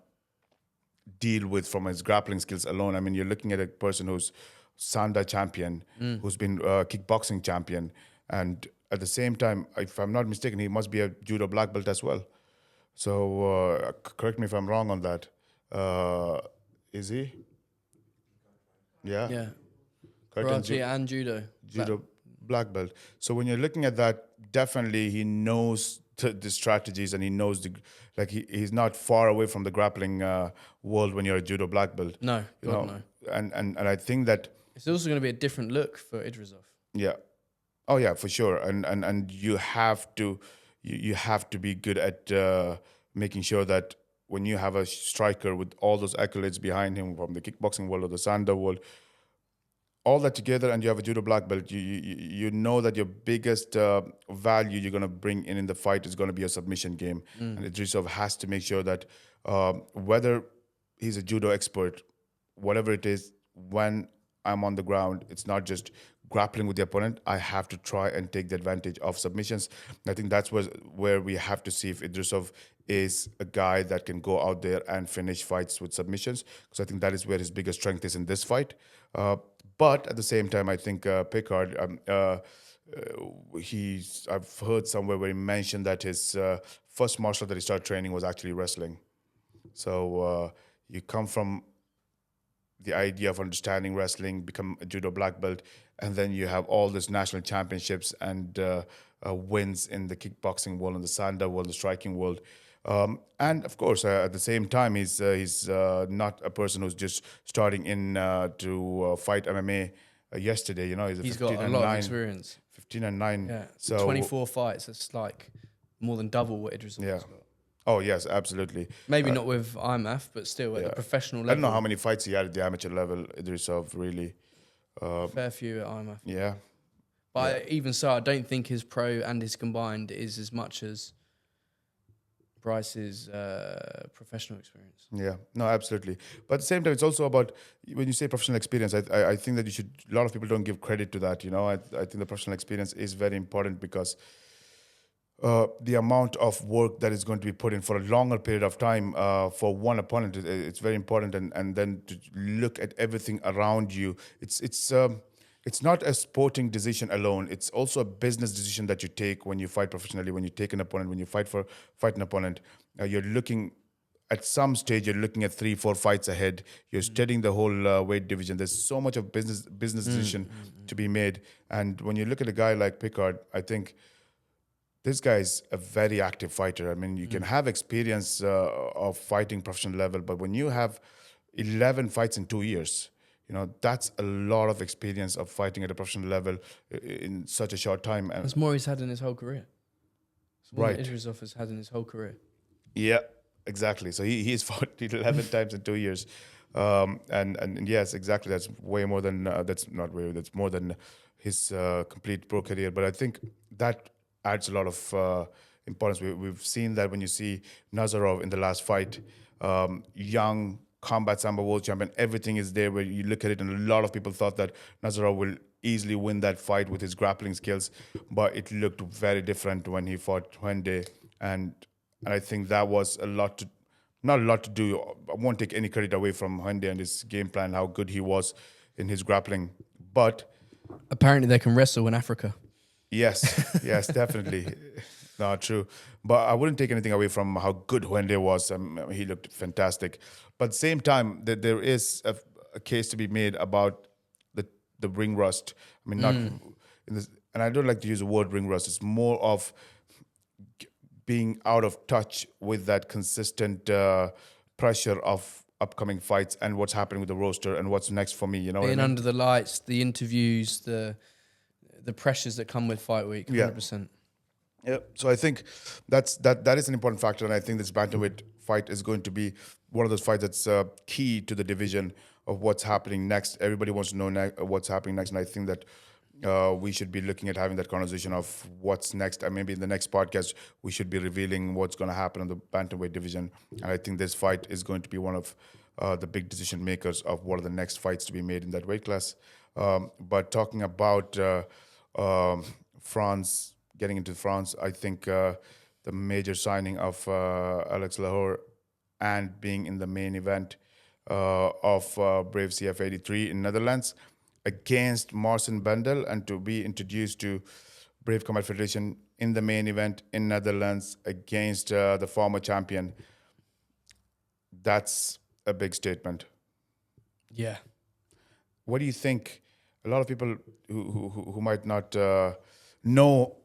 deal with from his grappling skills alone. I mean, you're looking at a person who's Sanda champion, who's been kickboxing champion, and at the same time, if I'm not mistaken, he must be a judo black belt as well. So correct me if I'm wrong on that. Is he? Yeah. Yeah. Correct. Karate and judo. Judo black belt. So when you're looking at that, definitely he knows the strategies, and he knows he's not far away from the grappling world when you're a judo black belt. No, God, no. And I think that It's also going to be a different look for Idrisov. yeah. Oh yeah, for sure. And you have to be good at making sure that when you have a striker with all those accolades behind him from the kickboxing world or the Sanda world, all that together, and you have a judo black belt, you know that your biggest value you're going to bring in the fight is going to be a submission game. And Idrisov has to make sure that whether he's a judo expert, whatever it is, when I'm on the ground, it's not just grappling with the opponent. I have to try and take the advantage of submissions. And I think that's where we have to see if Idrisov is a guy that can go out there and finish fights with submissions, because I think that is where his biggest strength is in this fight. But at the same time, I think Picard, I've heard somewhere where he mentioned that his first martial art that he started training was actually wrestling. So you come from the idea of understanding wrestling, become a judo black belt, and then you have all these national championships and wins in the kickboxing world, in the Sanda world, the striking world. And of course, at the same time, he's not a person who's just starting in to fight MMA yesterday. You know, he's got a lot of experience. 15-9. Yeah, so 24 fights. That's like more than double what Idrisov has got. Oh yes, absolutely. Maybe not with IMAF, but still at the professional level. I don't know how many fights he had at the amateur level, Idrisov, really. Fair few at IMAF. Yeah. But even so, I don't think his pro and his combined is as much as Bryce's professional experience. Yeah, no, absolutely. But at the same time, it's also about, when you say professional experience, I think that a lot of people don't give credit to that. You know, I think the professional experience is very important because the amount of work that is going to be put in for a longer period of time for one opponent, it's very important. And then to look at everything around you, it's not a sporting decision alone. It's also a business decision that you take when you fight professionally, when you take an opponent, when you fight an opponent. You're looking, at some stage, you're looking at 3-4 fights ahead. You're studying the whole weight division. There's so much of business decision to be made. And when you look at a guy like Picard, I think this guy is a very active fighter. I mean, you can have experience of fighting professional level, but when you have 11 fights in 2 years, you know, that's a lot of experience of fighting at a professional level in such a short time. And that's more he's had in his whole career. It's more right. that Idrisov has had in his whole career. Yeah, exactly. So he's fought 11 times in 2 years. And yes, exactly. That's way more than, that's more than his complete pro career. But I think that adds a lot of importance. We've seen that when you see Nazarov in the last fight, young combat sambo world champion, everything is there where you look at it, and a lot of people thought that Nazarov will easily win that fight with his grappling skills, but it looked very different when he fought Hyundai, and I think that was not a lot to do. I won't take any credit away from Hyundai and his game plan, how good he was in his grappling, but Apparently, they can wrestle in Africa. yes, yes, definitely. No, true. But I wouldn't take anything away from how good Wende was. He looked fantastic. But at the same time, there is a case to be made about the ring rust. I mean, not in this, and I don't like to use the word ring rust. It's more of being out of touch with that consistent pressure of upcoming fights and what's happening with the roster and what's next for me. You know what I Being mean? under the lights, the interviews, the pressures that come with fight week, 100%. Yeah, so I think that is an important factor, and I think this bantamweight fight is going to be one of those fights that's key to the division of what's happening next. Everybody wants to know what's happening next, and I think that we should be looking at having that conversation of what's next. And maybe in the next podcast, we should be revealing what's going to happen in the bantamweight division. And I think this fight is going to be one of the big decision makers of what are the next fights to be made in that weight class. But talking about France, getting into France, I think the major signing of Alex Lahore and being in the main event of Brave CF 83 in Netherlands against Marcin Bendel, and to be introduced to Brave Combat Federation in the main event in Netherlands against the former champion. That's a big statement. Yeah. What do you think? A lot of people who might not know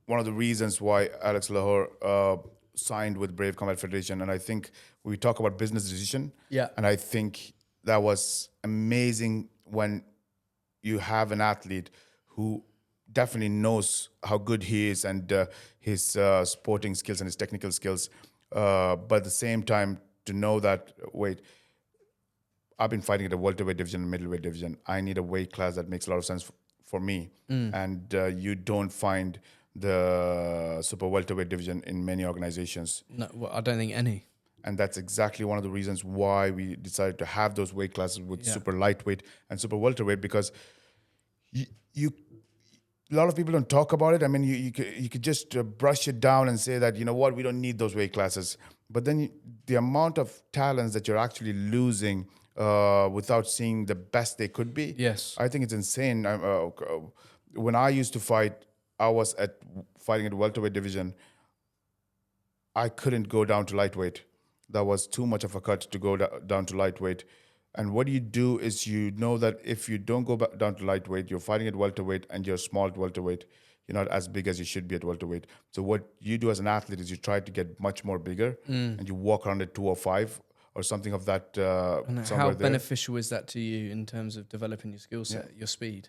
one of the reasons why Alex Lahore signed with Brave Combat Federation, and I think we talk about business decision. Yeah. And I think that was amazing when you have an athlete who definitely knows how good he is and his sporting skills and his technical skills, but at the same time to know that, wait, I've been fighting at the welterweight division and middleweight division. I need a weight class that makes a lot of sense for me. And you don't find the super welterweight division in many organizations. No, well, I don't think any. And that's exactly one of the reasons why we decided to have those weight classes with super lightweight and super welterweight, because you a lot of people don't talk about it. I mean, you could just brush it down and say that, you know what, we don't need those weight classes. But then the amount of talents that you're actually losing without seeing the best they could be, Yes. I think it's insane. When I used to fight, I was fighting at welterweight division. I couldn't go down to lightweight. That was too much of a cut to go down to lightweight. And what you do is, you know that if you don't go down to lightweight, you're fighting at welterweight and you're small at welterweight. You're not as big as you should be at welterweight. So what you do as an athlete is you try to get much more bigger and you walk around at 205 or something of that. And how beneficial is that to you in terms of developing your skill set, your speed?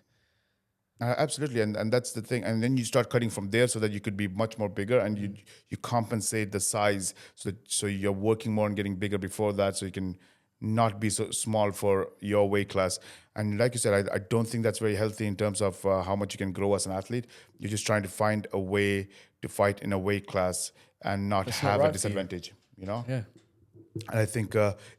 Absolutely, and that's the thing. And then you start cutting from there so that you could be much more bigger, and you compensate the size so you're working more on getting bigger before that, so you can not be so small for your weight class. And like you said, I don't think that's very healthy in terms of how much you can grow as an athlete. You're just trying to find a way to fight in a weight class and not have a disadvantage, you know? Yeah. And I think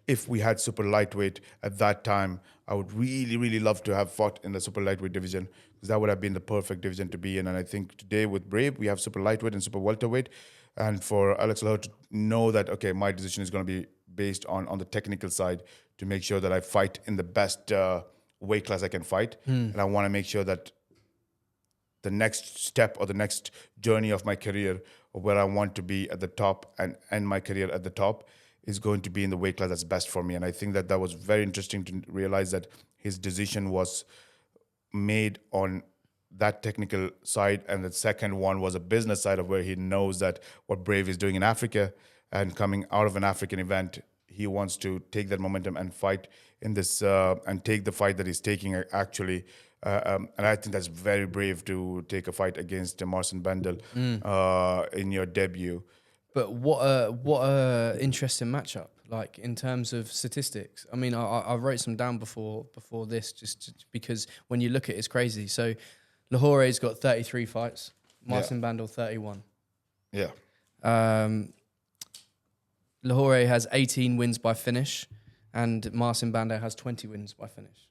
if we had super lightweight at that time, I would really, really love to have fought in the super lightweight division, because that would have been the perfect division to be in. And I think today with Brave, we have super lightweight and super welterweight. And for Alex Lahore to know that, okay, my decision is going to be based on the technical side to make sure that I fight in the best weight class I can fight. And I want to make sure that the next step or the next journey of my career, or where I want to be at the top and end my career at the top, is going to be in the weight class that's best for me. And I think that was very interesting to realize that his decision was made on that technical side, and the second one was a business side of where he knows that what Brave is doing in Africa, and coming out of an African event, he wants to take that momentum and fight in this and take the fight that he's taking actually. And I think that's very brave to take a fight against Marcin Bendel in your debut. But what a interesting matchup, like in terms of statistics. I mean, I wrote some down before this, just because when you look at it, it's crazy. So Lahore's got 33 fights, Marcin Bendel 31. Yeah. Lahore has 18 wins by finish, and Marcin Bandel has 20 wins by finish.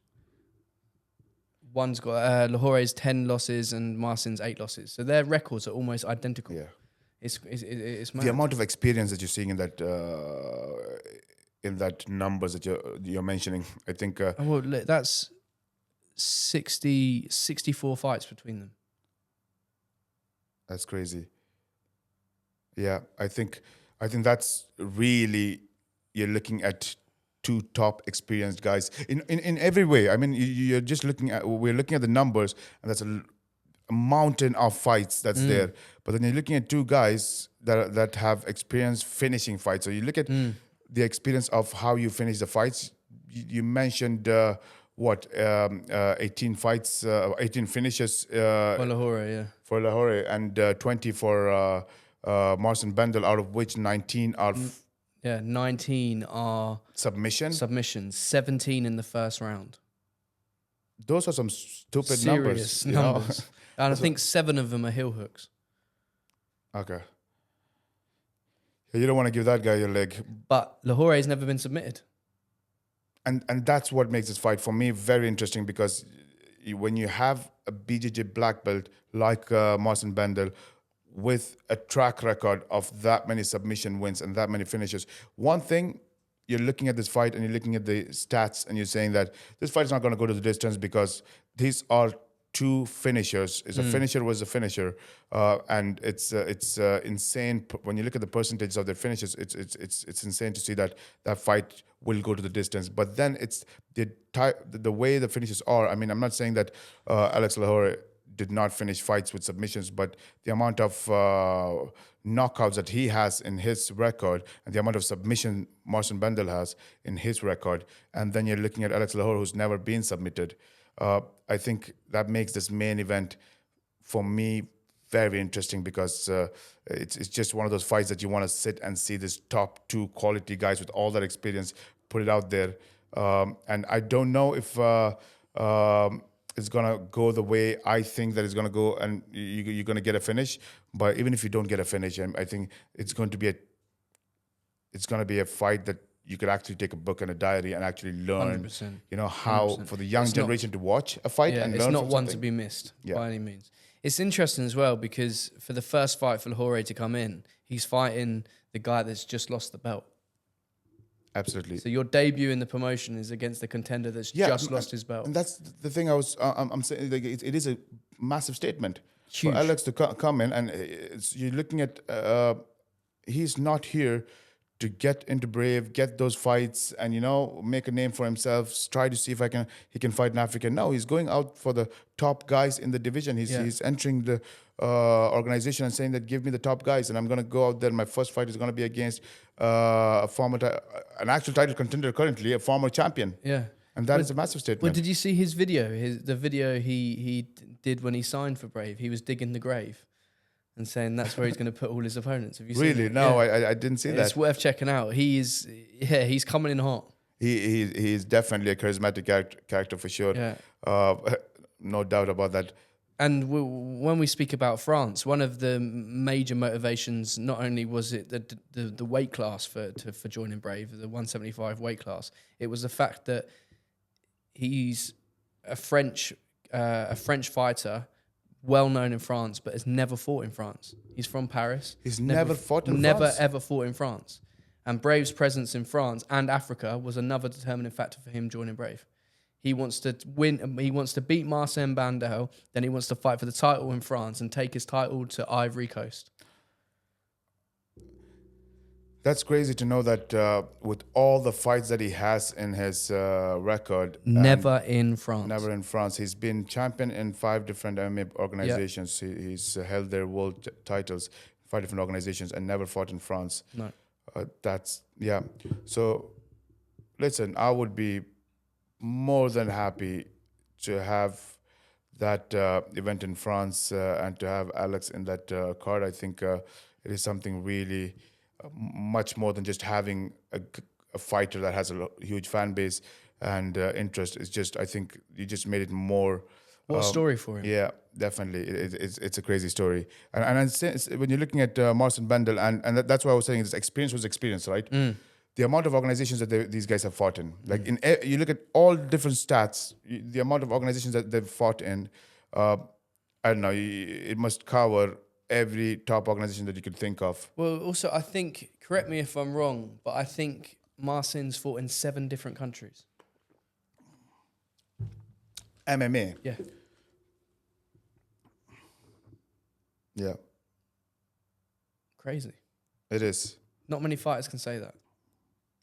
One's got Lahore's 10 losses and Marcin's 8 losses. So their records are almost identical. Yeah. It's mad. The amount of experience that you're seeing in that numbers that you're mentioning, I think Well, that's 64 fights between them. that's crazy. Yeah, I think that's really, you're looking at two top experienced guys in every way. I mean, you're just we're looking at the numbers, and that's a mountain of fights that's there. But then you're looking at two guys that have experience finishing fights. So you look at the experience of how you finish the fights. You mentioned 18 fights, 18 finishes For Lahore, yeah. for Lahore, and 20 for Marcin Bandel, out of which 19 are 19 are submissions. 17 in the first round. Those are some stupid Serious numbers. You know? numbers. And I think 7 of them are heel hooks. Okay. You don't want to give that guy your leg. But Lahore has never been submitted. And that's what makes this fight, for me, very interesting, because when you have a BJJ black belt like Marcin Bandel, with a track record of that many submission wins and that many finishes, one thing, you're looking at this fight and you're looking at the stats and you're saying that this fight is not going to go to the distance, because these are two finishers. It's a finisher was a finisher, and it's insane when you look at the percentages of their finishes. It's insane to see that fight will go to the distance. But then it's the way the finishes are. I mean, I'm not saying that Alex Lahore did not finish fights with submissions, but the amount of knockouts that he has in his record and the amount of submission Marcin Bandel has in his record, and then you're looking at Alex Lahore, who's never been submitted. I think that makes this main event, for me, very interesting, because it's just one of those fights that you want to sit and see this top two quality guys with all that experience put it out there. And I don't know if it's going to go the way I think that it's going to go, and you're going to get a finish. But even if you don't get a finish, I think it's going to be a fight that you could actually take a book and a diary and actually learn, 100%. you know, how 100%. for the young generation to watch a fight and learn it's not from one something. to be missed by any means. It's interesting as well, because for the first fight for Lahore to come in, he's fighting the guy that's just lost the belt. Absolutely. So your debut in the promotion is against the contender that's just lost his belt. And that's the thing I'm saying. Like, it is a massive statement Huge. for Alex to come in, and you're looking at he's not here to get into Brave, get those fights, and make a name for himself. Try to see if he can fight in Africa. No, he's going out for the top guys in the division. He's entering the organization and saying that, give me the top guys, and I'm going to go out there. My first fight is going to be against an actual title contender currently, a former champion. Yeah. And that is a massive statement. Well, did you see his video? The video he did when he signed for Brave. He was digging the grave and saying that's where he's going to put all his opponents. Have you seen Really? it? No, Yeah. I didn't see that. It's worth checking out. He's coming in hot. He's definitely a charismatic character for sure. Yeah. No doubt about that. And when we speak about France, one of the major motivations, not only was it the weight class for joining Brave, the 175 weight class, it was the fact that he's a French fighter, well known in France, but has never fought in France. He's from Paris. He's never fought in France? Never ever fought in France. And Brave's presence in France and Africa was another determining factor for him joining Brave. He wants to win. He wants to beat Marcin Bandel. Then he wants to fight for the title in France and take his title to Ivory Coast. That's crazy to know that with all the fights that he has in his record. Never in France. Never in France. He's been champion in 5 different MMA organizations. Yeah. He's held their world titles in 5 different organizations and never fought in France. No. So, listen, I would be more than happy to have that event in France and to have Alex in that card. I think it is something really much more than just having a fighter that has a huge fan base and interest. It's just, I think you just made it more What a story for him. Yeah, definitely. It's a crazy story. And when you're looking at Marcin Bendel, and that's why I was saying this experience was experience, right? The amount of organizations that these guys have fought in, like you look at all different stats, the amount of organizations that they've fought in, I don't know, it must cover every top organization that you could think of. Well, also, I think, correct me if I'm wrong, but I think Marcin's fought in 7 different countries. MMA. Yeah. Yeah, Crazy. it is. Not many fighters can say that.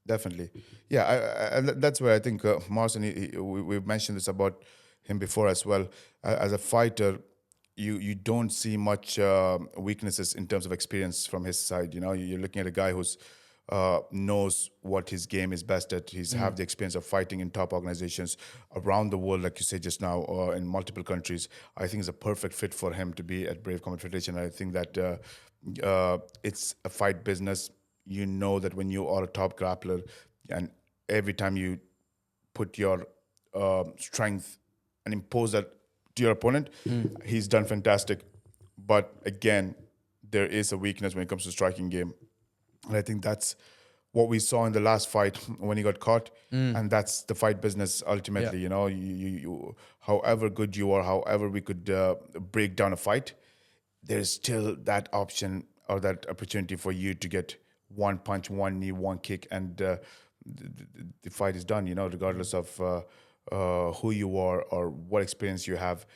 Definitely. Yeah, that's where I think Marcin, we've mentioned this about him before as well. As a fighter, you don't see much weaknesses in terms of experience from his side. You know, you're looking at a guy who's knows what his game is best at. He's have the experience of fighting in top organizations around the world, like you said just now, in multiple countries. I think it's a perfect fit for him to be at Brave Combat Federation. I think that it's a fight business. You know that when you are a top grappler, and every time you put your strength and impose that to your opponent, he's done fantastic. But again, there is a weakness when it comes to striking game. And I think that's what we saw in the last fight when he got caught. And that's the fight business ultimately. Yeah. You know, you however good you are, however we could break down a fight, there's still that option or that opportunity for you to get one punch, one knee, one kick, and the fight is done, you know, regardless of who you are or what experience you have.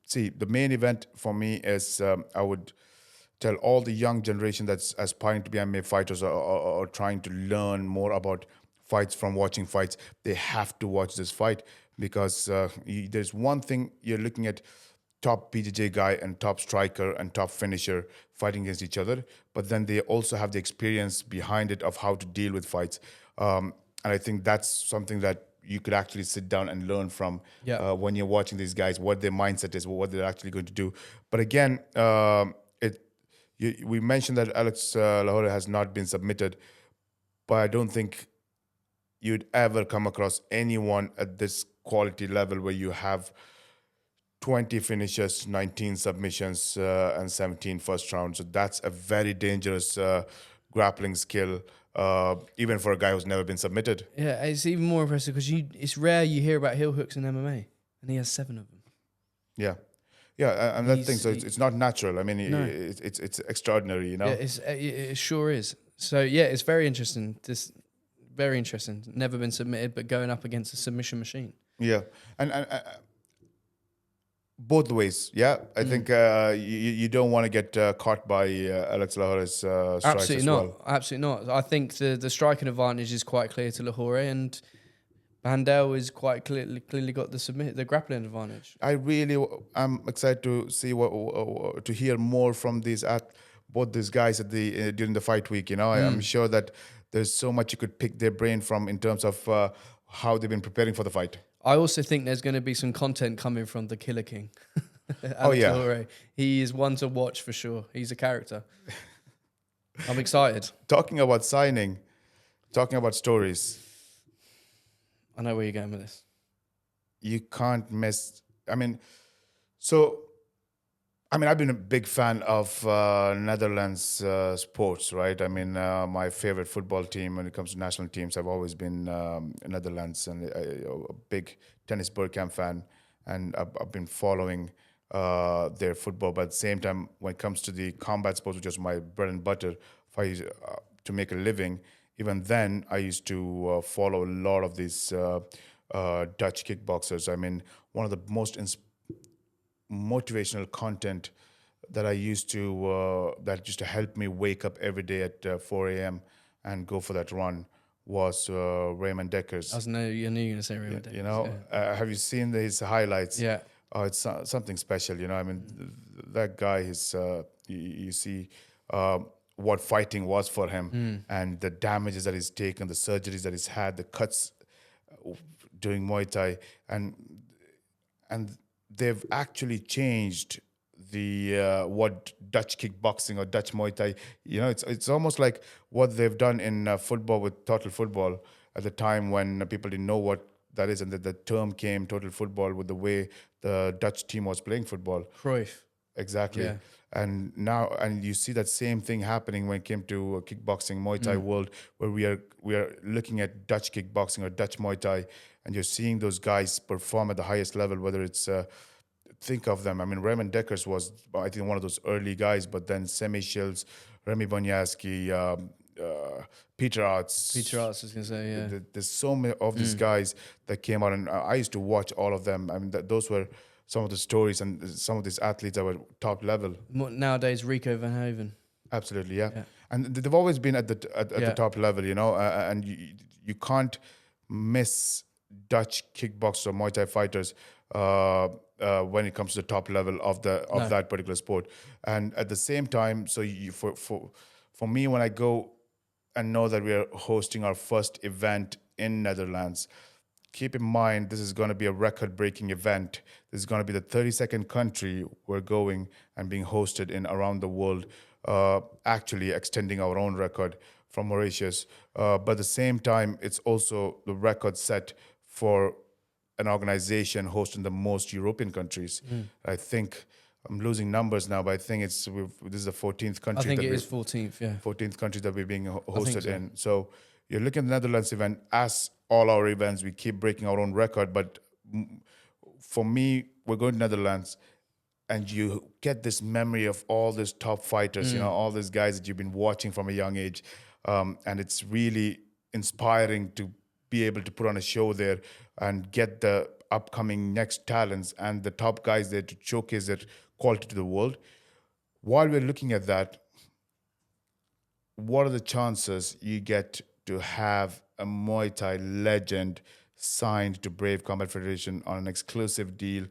See, the main event for me is I would tell all the young generation that's aspiring to be MMA fighters or trying to learn more about fights from watching fights, they have to watch this fight because there's one thing you're looking at top BJJ guy and top striker and top finisher fighting against each other, but then they also have the experience behind it of how to deal with fights. And I think that's something that you could actually sit down and learn from when you're watching these guys, what their mindset is, what they're actually going to do. But again, we mentioned that Alex Lahore has not been submitted, but I don't think you'd ever come across anyone at this quality level where you have 20 finishes, 19 submissions, and 17 first rounds. So that's a very dangerous grappling skill, even for a guy who's never been submitted. Yeah, it's even more impressive because it's rare you hear about heel hooks in MMA, and he has 7 of them. Yeah. Yeah, and that thing, so it's not natural. I mean, it's extraordinary, you know? Yeah, it sure is. So, yeah, it's very interesting. Very interesting. Never been submitted, but going up against a submission machine. Yeah, and both ways. Yeah, I think you don't want to get caught by Alex Lahore's strikes Absolutely as not. well. Absolutely not. I think the striking advantage is quite clear to Lahore, and Bandel is quite clearly got the grappling advantage. I really am excited to see to hear more from both these guys at the during the fight week. You know, I'm sure that there's so much you could pick their brain from in terms of how they've been preparing for the fight. I also think there's going to be some content coming from the Killer King. Oh yeah, Lahore. He is one to watch for sure. He's a character. I'm excited. Talking about signing, talking about stories. I know where you're going with this. You can't miss. I've been a big fan of Netherlands sports, right? I mean, my favorite football team when it comes to national teams have always been Netherlands, and a big Tennis Bergkamp fan, and I've been following their football. But at the same time, when it comes to the combat sports, which was my bread and butter, to make a living, even then I used to follow a lot of these Dutch kickboxers. I mean, one of the most motivational content that I used to help me wake up every day at 4 a.m. and go for that run was Raymond Dekkers. I knew you were going to say Raymond Dekkers. You know, have you seen his highlights? Yeah. Oh, it's something special. You know, I mean, that guy is. You see what fighting was for him, and the damages that he's taken, the surgeries that he's had, the cuts during Muay Thai, and they've actually changed the what Dutch kickboxing or Dutch Muay Thai. You know, it's almost like what they've done in football with total football at the time when people didn't know what that is, and the term came total football with the way the Dutch team was playing football. Cruyff. Exactly. Yeah. And now, and you see that same thing happening when it came to kickboxing, Muay Thai world, where we are looking at Dutch kickboxing or Dutch Muay Thai, and you're seeing those guys perform at the highest level. Whether it's think of them. I mean, Raymond Dekkers was, I think, one of those early guys, but then Semi Shields, Remy Bonyaski, Peter Arts. Peter Arts was going to say, yeah. There's so many of these guys that came out, and I used to watch all of them. I mean, those were some of the stories and some of these athletes that were top level. Nowadays, Rico van Hoven. Absolutely, yeah. And they've always been at the top level, and you can't miss Dutch kickboxers or Muay Thai fighters when it comes to the top level of that particular sport. And at the same time, so for me, when I go and know that we are hosting our first event in Netherlands, keep in mind this is going to be a record-breaking event. This is going to be the 32nd country we're going and being hosted in around the world, actually extending our own record from Mauritius. But at the same time, it's also the record set for an organization hosting the most European countries. I think I'm losing numbers now, but I think this is the 14th country. I think it is 14th, yeah. 14th country that we're being hosted so. in. So you're looking at the Netherlands event. As all our events, we keep breaking our own record. But for me, we're going to Netherlands, and you get this memory of all these top fighters, all these guys that you've been watching from a young age. And it's really inspiring to be able to put on a show there and get the upcoming next talents and the top guys there to showcase their quality to the world. While we're looking at that, what are the chances you get to have a Muay Thai legend signed to Brave Combat Federation on an exclusive deal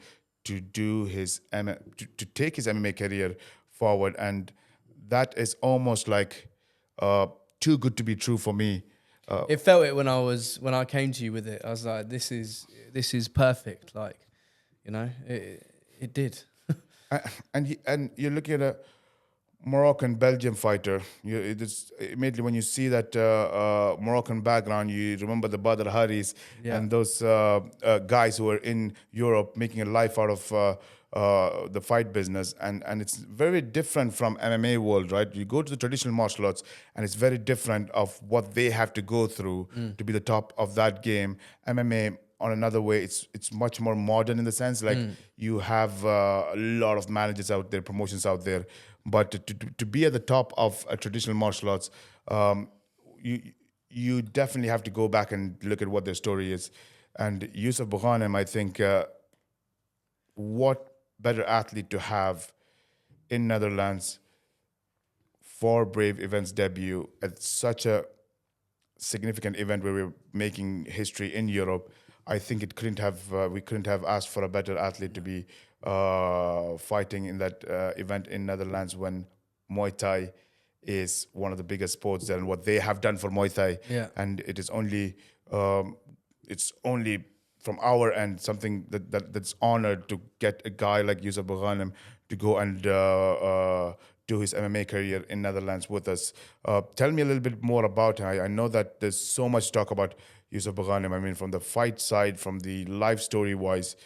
to do his to take his MMA career forward? And that is almost like too good to be true for me. It felt it when I came to you with it. I was like, this is perfect. Like, it did. and you're looking at a Moroccan Belgium fighter. Immediately when you see that Moroccan background, you remember the Badr Haris and those guys who were in Europe making a life out of the fight business, and it's very different from MMA world, right? You go to the traditional martial arts, and it's very different of what they have to go through to be the top of that game. MMA, on another way, it's much more modern in the sense, like you have a lot of managers out there, promotions out there, but to be at the top of a traditional martial arts, you definitely have to go back and look at what their story is. And Yusuf Bughanem, I think, what better athlete to have in Netherlands for Brave Events debut at such a significant event where we're making history in Europe. I think we couldn't have asked for a better athlete to be fighting in that event in Netherlands, when Muay Thai is one of the biggest sports there, and what they have done for Muay Thai. Yeah. And it is only from our end something that's honored to get a guy like Yusuf Bughanem to go and do his MMA career in Netherlands with us. Tell me a little bit more about him. I know that there's so much talk about Yusuf Bughanem. I mean, from the fight side, from the life story wise,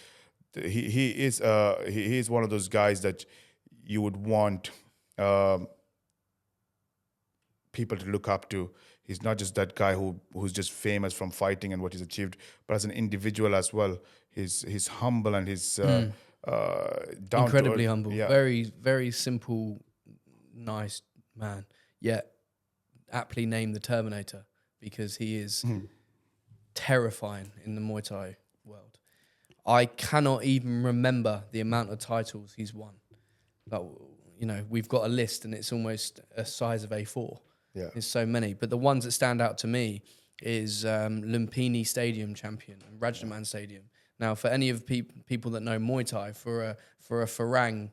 he is one of those guys that you would want people to look up to. He's not just that guy who's just famous from fighting and what he's achieved, but as an individual as well. He's humble, and he's down Incredibly to earth. humble. Yeah. Very, very simple, nice man. Yet aptly named the Terminator, because he is terrifying in the Muay Thai world. I cannot even remember the amount of titles he's won. Like, we've got a list, and it's almost a size of A4. Yeah. There's so many. But the ones that stand out to me is Lumpini Stadium champion and Rajnaman Stadium. Now, for any of people that know Muay Thai, for a Farang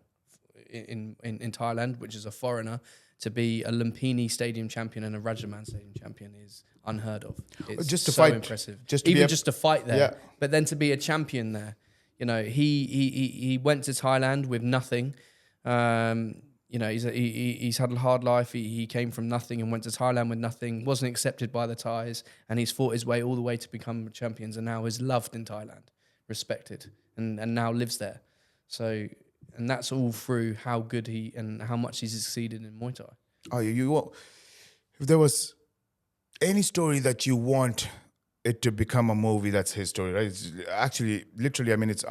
in Thailand, which is a foreigner, to be a Lumpini Stadium champion and a Rajnaman Stadium champion is unheard of. It's just to so fight, impressive. just to Even just to fight there, Yeah. but then to be a champion there. He went to Thailand with nothing. he's had a hard life. He came from nothing and went to Thailand with nothing. Wasn't accepted by the Thais, and he's fought his way all the way to become champions, and now is loved in Thailand, respected, and now lives there. So, and that's all through how good he and how much he's succeeded in Muay Thai. Oh, if there was any story that you want it to become a movie, that's his story, right? It's actually, literally, I mean, it's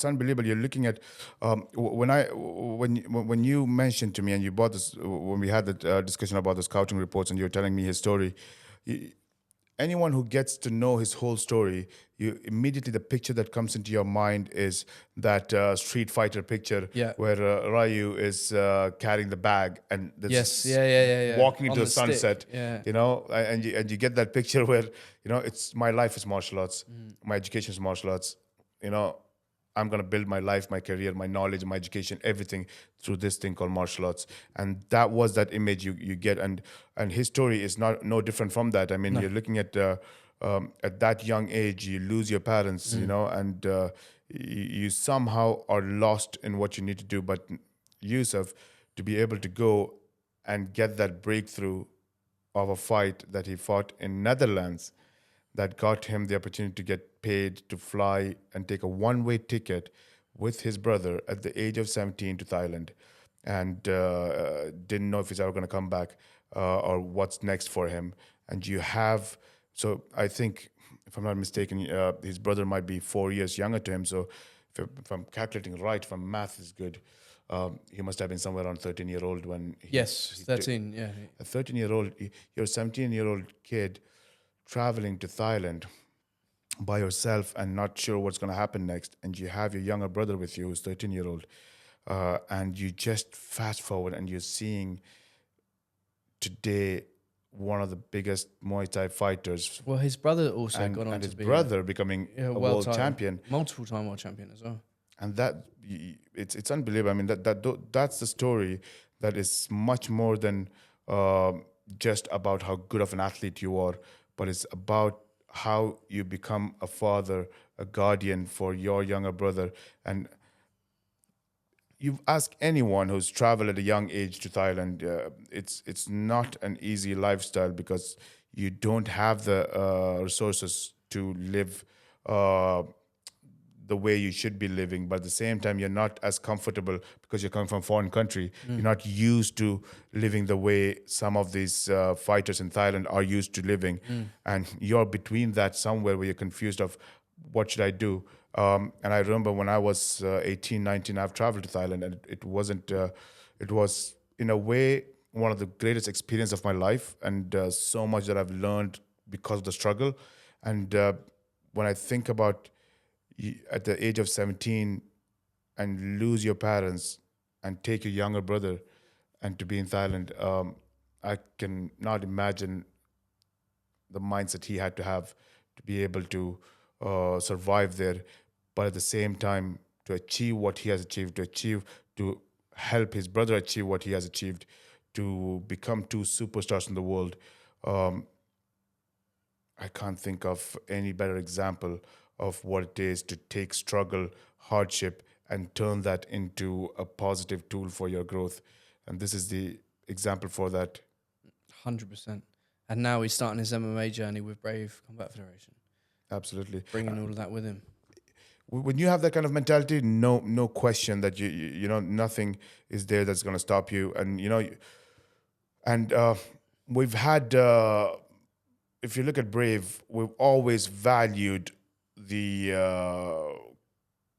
unbelievable. You're looking at when you mentioned to me and you bought this when we had the discussion about the scouting reports and you were telling me his story. Anyone who gets to know his whole story, you immediately the picture that comes into your mind is that Street Fighter picture Yeah. where Ryu is carrying the bag and Yes, yeah. walking into On the stick, sunset. yeah. And you get that picture where it's my life is martial arts, my education is martial arts. I'm going to build my life, my career, my knowledge, my education, everything through this thing called martial arts. And that was that image you get. And his story is no different from that. I mean, you're looking at that young age, you lose your parents, and you somehow are lost in what you need to do. But Yusuf, to be able to go and get that breakthrough of a fight that he fought in Netherlands, that got him the opportunity to get paid to fly and take a one-way ticket with his brother at the age of 17 to Thailand, and didn't know if he's ever going to come back or what's next for him. And so I think, if I'm not mistaken, his brother might be 4 years younger to him. So if I'm calculating right, if my math is good, he must have been somewhere around 13-year-old when Yes, 13. Yeah. a 13-year-old, you're a 17-year-old kid traveling to Thailand by yourself and not sure what's going to happen next, and you have your younger brother with you who's 13-year-old, and you just fast forward and you're seeing today one of the biggest Muay Thai fighters, Well, his brother also and, got on and to his be brother becoming a world champion, multiple-time world champion as well. and it's unbelievable. I mean, that's the story that is much more than just about how good of an athlete you are, but it's about how you become a father, a guardian for your younger brother. And you ask anyone who's traveled at a young age to Thailand, it's not an easy lifestyle because you don't have the resources to live the way you should be living, but at the same time you're not as comfortable because you're coming from a foreign country. You're not used to living the way some of these fighters in Thailand are used to living, and you're between that somewhere where you're confused of what should I do. And I remember when I was 18, 19, I've traveled to Thailand, and it was in a way one of the greatest experience of my life, and so much that I've learned because of the struggle. And when I think about at the age of 17 and lose your parents and take your younger brother and to be in Thailand, I can not imagine the mindset he had to have to be able to survive there, but at the same time to achieve what he has achieved, to help his brother achieve what he has achieved, to become two superstars in the world. I can't think of any better example of what it is to take struggle, hardship, and turn that into a positive tool for your growth. And this is the example for that. 100%. And now he's starting his MMA journey with Brave Combat Federation, Absolutely. bringing all of that with him. When you have that kind of mentality, no question that nothing is there that's going to stop you. And we've had. If you look at Brave, we've always valued the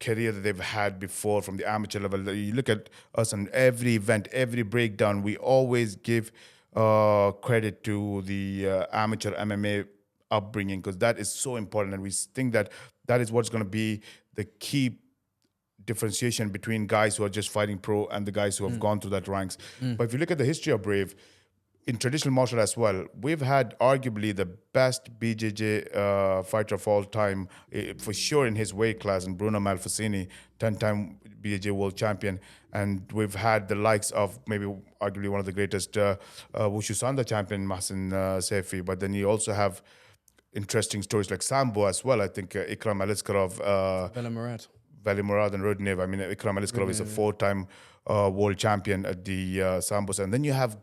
career that they've had before from the amateur level. You look at us on every event, every breakdown, we always give credit to the amateur MMA upbringing, because that is so important, and we think that is what's going to be the key differentiation between guys who are just fighting pro and the guys who have gone through that ranks. But if you look at the history of Brave, in traditional martial as well, we've had arguably the best BJJ fighter of all time, for sure in his weight class, and Bruno Malfacini, 10-time BJJ world champion. And we've had the likes of maybe arguably one of the greatest Wushu Sanda champion, Mahsen Saifi. But then you also have interesting stories like Sambo as well. I think Ikram Aliskarov, Vela Murad. Valimurad and Rodnev. I mean, Ikram Aliskalov is a four-time world champion at the Sambos. And then you have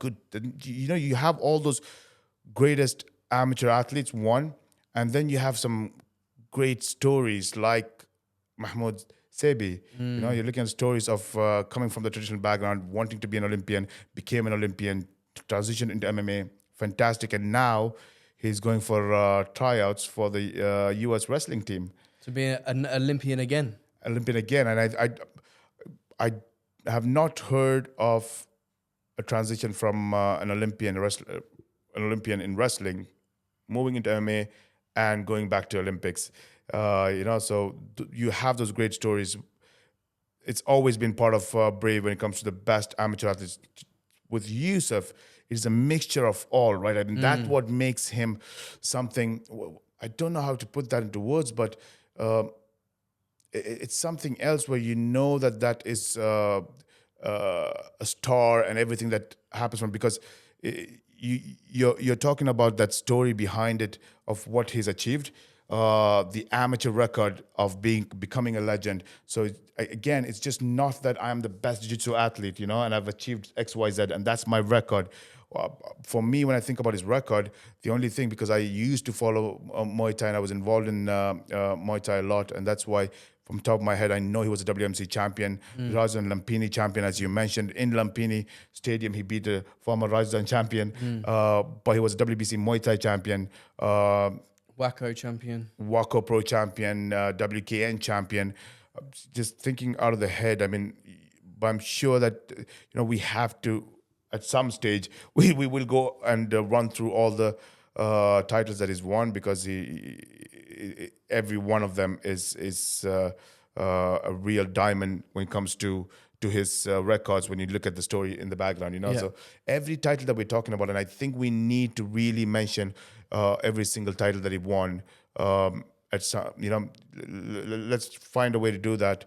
you have all those greatest amateur athletes, one, and then you have some great stories like Mahmoud Sebi. You're looking at stories of coming from the traditional background, wanting to be an Olympian, became an Olympian, transitioned into MMA, fantastic, and now he's going for tryouts for the U.S. wrestling team. To be an Olympian again. Olympian again, and I have not heard of a transition from an Olympian in wrestling, moving into MMA and going back to Olympics. So you have those great stories. It's always been part of Brave when it comes to the best amateur athletes. With Yusuf, it's a mixture of all, right? I mean, that's what makes him something. I don't know how to put that into words, but it's something else where you know that is a star and everything that happens from, because you're talking about that story behind it of what he's achieved, the amateur record of becoming a legend. So again, it's just not that I'm the best jiu-jitsu athlete, and I've achieved X, Y, Z, and that's my record. For me, when I think about his record, the only thing, because I used to follow Muay Thai and I was involved in Muay Thai a lot, and that's why from the top of my head, I know he was a WMC champion, Rajan Lumpini champion, as you mentioned. In Lumpini Stadium, he beat the former Rajan champion, but he was a WBC Muay Thai champion. Waco champion. Waco Pro champion, WKN champion. Just thinking out of the head, I mean, but I'm sure that, we have to, at some stage, we will go and run through all the titles that he's won, because every one of them is a real diamond when it comes to his records, when you look at the story in the background, Yeah. So every title that we're talking about, and I think we need to really mention every single title that he won. At some, let's find a way to do that,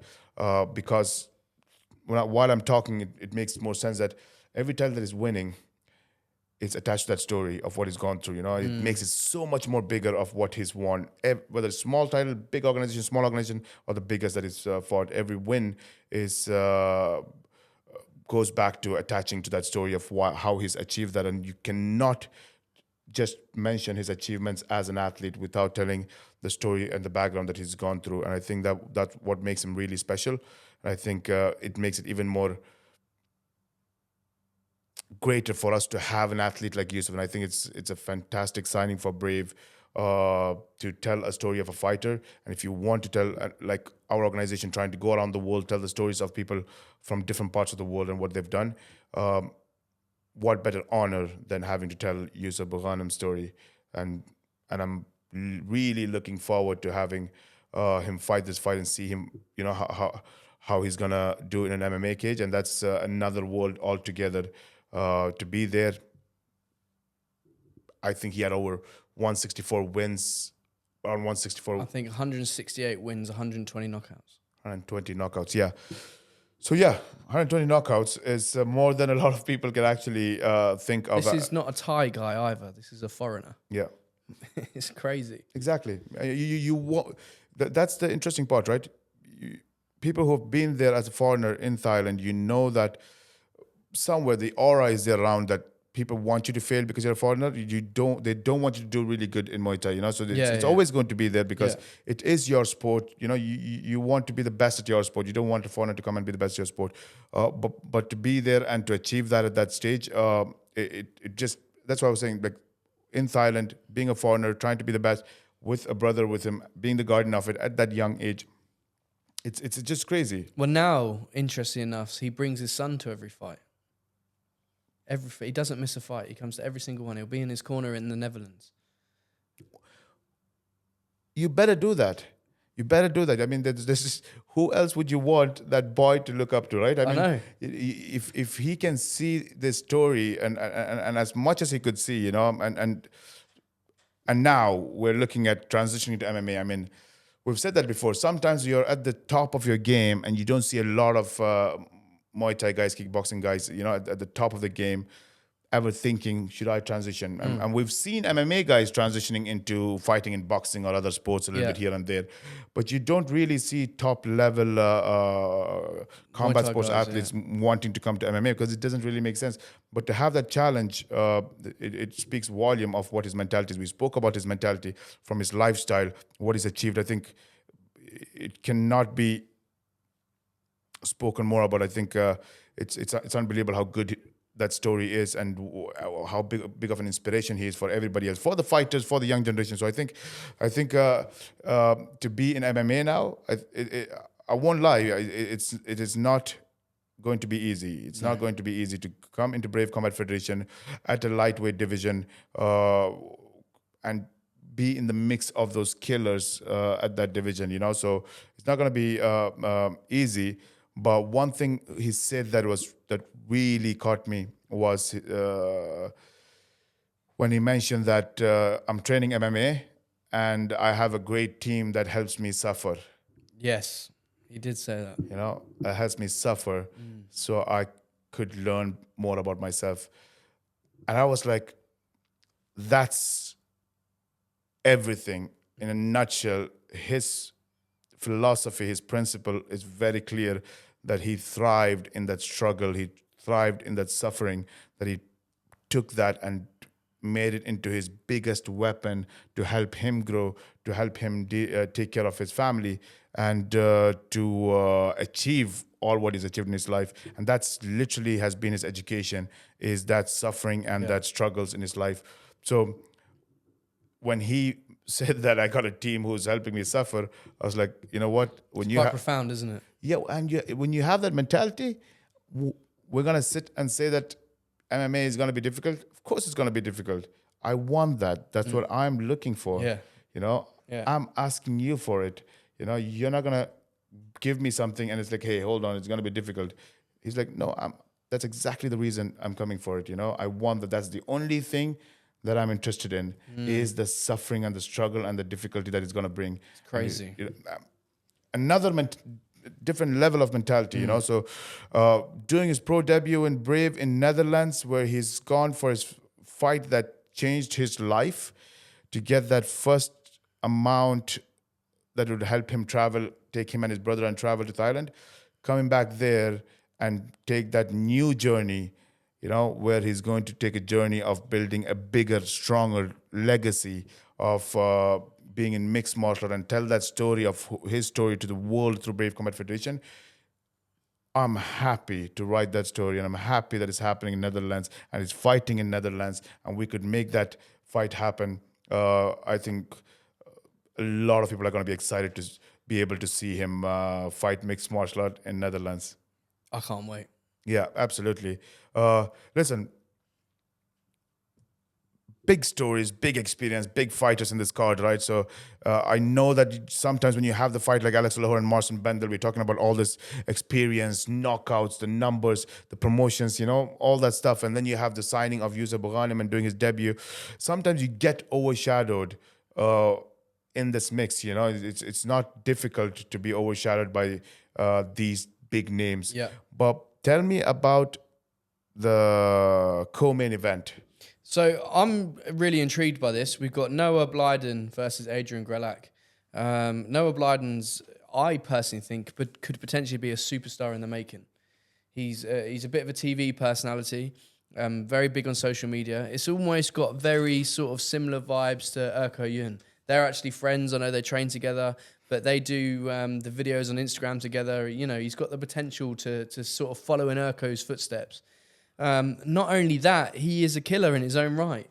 because while I'm talking, it makes more sense that every title that is winning, it's attached to that story of what he's gone through. It makes it so much more bigger of what he's won. Whether it's small title, big organization, small organization, or the biggest that he's fought, every win is goes back to attaching to that story of how he's achieved that. And you cannot just mention his achievements as an athlete without telling the story and the background that he's gone through. And I think that's what makes him really special. And I think it makes it even more greater for us to have an athlete like Yusuf. And I think it's a fantastic signing for Brave to tell a story of a fighter. And if you want to tell, like our organization trying to go around the world, tell the stories of people from different parts of the world and what they've done, what better honor than having to tell Yusuf Bughanim's story? And I'm really looking forward to having him fight this fight and see him, how he's gonna do in an MMA cage. And that's another world altogether. To be there, I think he had over 164 wins, around 164. I think 168 wins, 120 knockouts. 120 knockouts, yeah. So 120 knockouts is more than a lot of people can actually think of. This is not a Thai guy either. This is a foreigner. Yeah, It's crazy. exactly. That's the interesting part, right? People who have been there as a foreigner in Thailand, that somewhere the aura is there around that people want you to fail because you're a foreigner. They don't want you to do really good in Muay Thai, So it's always going to be there because it is your sport. You want to be the best at your sport. You don't want a foreigner to come and be the best at your sport. But to be there and to achieve that at that stage, it just, that's why I was saying, like in Thailand, being a foreigner, trying to be the best with a brother with him, being the guardian of it at that young age. It's just crazy. Well, now, interesting enough, he brings his son to every fight. He doesn't miss a fight. He comes to every single one. He'll be in his corner in the Netherlands. You better do that. I mean, who else would you want that boy to look up to, right? I mean, know. If he can see this story and as much as he could see, and now we're looking at transitioning to MMA. I mean, we've said that before. Sometimes you're at the top of your game and you don't see a lot of Muay Thai guys, kickboxing guys, at the top of the game. ever thinking, should I transition? And we've seen MMA guys transitioning into fighting in boxing or other sports a little Yeah. bit here and there, but you don't really see top level Muay combat Thai sports guys, athletes wanting to come to MMA because it doesn't really make sense. But to have that challenge, it speaks volume of what his mentality is. We spoke about his mentality from his lifestyle, what he's achieved. I think it cannot be spoken more about. I think it's unbelievable how good that story is and how big of an inspiration he is for everybody else, for the fighters, for the young generation. So I think to be in MMA now, I won't lie, it is not going to be easy. It's not going to be easy to come into Brave Combat Federation at a lightweight division and be in the mix of those killers at that division, So it's not going to be easy. But one thing he said that really caught me was when he mentioned that I'm training MMA and I have a great team that helps me suffer. Yes, he did say that. That helps me suffer, so I could learn more about myself. And I was like, that's everything in a nutshell. His philosophy, his principle is very clear, that he thrived in that struggle, he thrived in that suffering, that he took that and made it into his biggest weapon to help him grow, to help him take care of his family, and to achieve all what he's achieved in his life. And that's literally has been his education, is that suffering and that struggles in his life. So when he said that I got a team who's helping me suffer, I was like, you know what? When Quite profound, isn't it? Yeah, and when you have that mentality, we're gonna sit and say that MMA is gonna be difficult. Of course, it's gonna be difficult. I want that. That's what I'm looking for. Yeah. Yeah. I'm asking you for it. You're not gonna give me something and it's like, hey, hold on, it's gonna be difficult. He's like, no, that's exactly the reason I'm coming for it. I want that. That's the only thing that I'm interested in is the suffering and the struggle and the difficulty that it's gonna bring. It's crazy. Another different level of mentality, So doing his pro debut in Brave in Netherlands, where he's gone for his fight that changed his life, to get that first amount that would help him travel, take him and his brother and travel to Thailand, coming back there and take that new journey, where he's going to take a journey of building a bigger, stronger legacy of being in mixed martial art, and tell that story of his story to the world through Brave Combat Federation. I'm happy to write that story, and I'm happy that it's happening in Netherlands and it's fighting in Netherlands, and we could make that fight happen. I think a lot of people are going to be excited to be able to see him fight mixed martial art in Netherlands. I can't wait. Yeah, absolutely. Listen, big stories, big experience, big fighters in this card, right? So I know that sometimes when you have the fight like Alex Lahore and Marcin Bendel, we're talking about all this experience, knockouts, the numbers, the promotions, all that stuff. And then you have the signing of Yusuf Bughanim and doing his debut. Sometimes you get overshadowed in this mix, It's not difficult to be overshadowed by these big names. Yeah. But tell me about the co-main event. So I'm really intrigued by this. We've got Noah Blyden versus Adrian Grelak. Noah Blyden's, I personally think, could potentially be a superstar in the making. He's a bit of a TV personality, very big on social media. It's almost got very sort of similar vibes to Urko Yun. They're actually friends. I know they train together, but they do the videos on Instagram together. He's got the potential to sort of follow in Urko's footsteps. Not only that, he is a killer in his own right.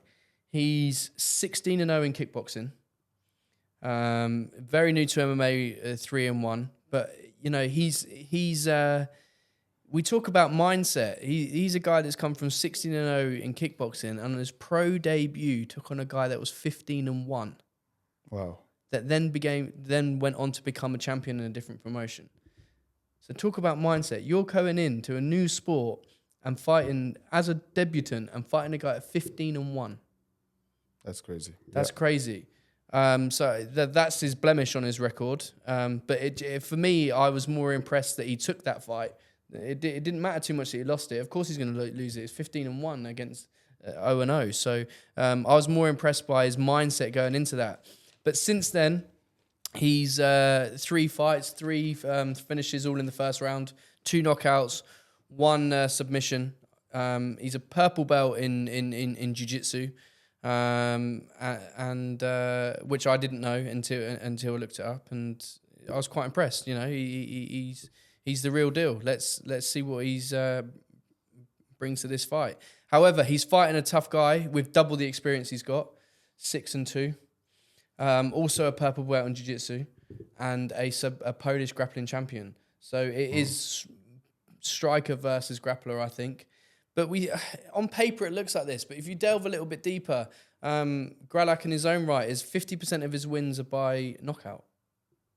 He's 16-0 in kickboxing. Very new to MMA, 3-1. But he's. We talk about mindset. He's a guy that's come from 16-0 in kickboxing, and on his pro debut took on a guy that was 15-1. Wow. That then went on to become a champion in a different promotion. So talk about mindset. You're going into a new sport and fighting as a debutant and fighting a guy at 15-1. That's crazy. That's crazy. So that's his blemish on his record. But for me, I was more impressed that he took that fight. It didn't matter too much that he lost it. Of course he's going to lose it. It's 15-1 against 0-0. So I was more impressed by his mindset going into that. But since then, he's 3 fights, 3 finishes all in the first round, 2 knockouts, 1 submission. He's a purple belt in jiu-jitsu, and which I didn't know until I looked it up, and I was quite impressed. You know, he's the real deal. Let's see what he's brings to this fight. However, he's fighting a tough guy with double the experience he's got, 6-2. Also a purple belt in jiu-jitsu, and a Polish grappling champion. So it is striker versus grappler, I think. But on paper it looks like this. But if you delve a little bit deeper, Gralak in his own right is 50% of his wins are by knockout.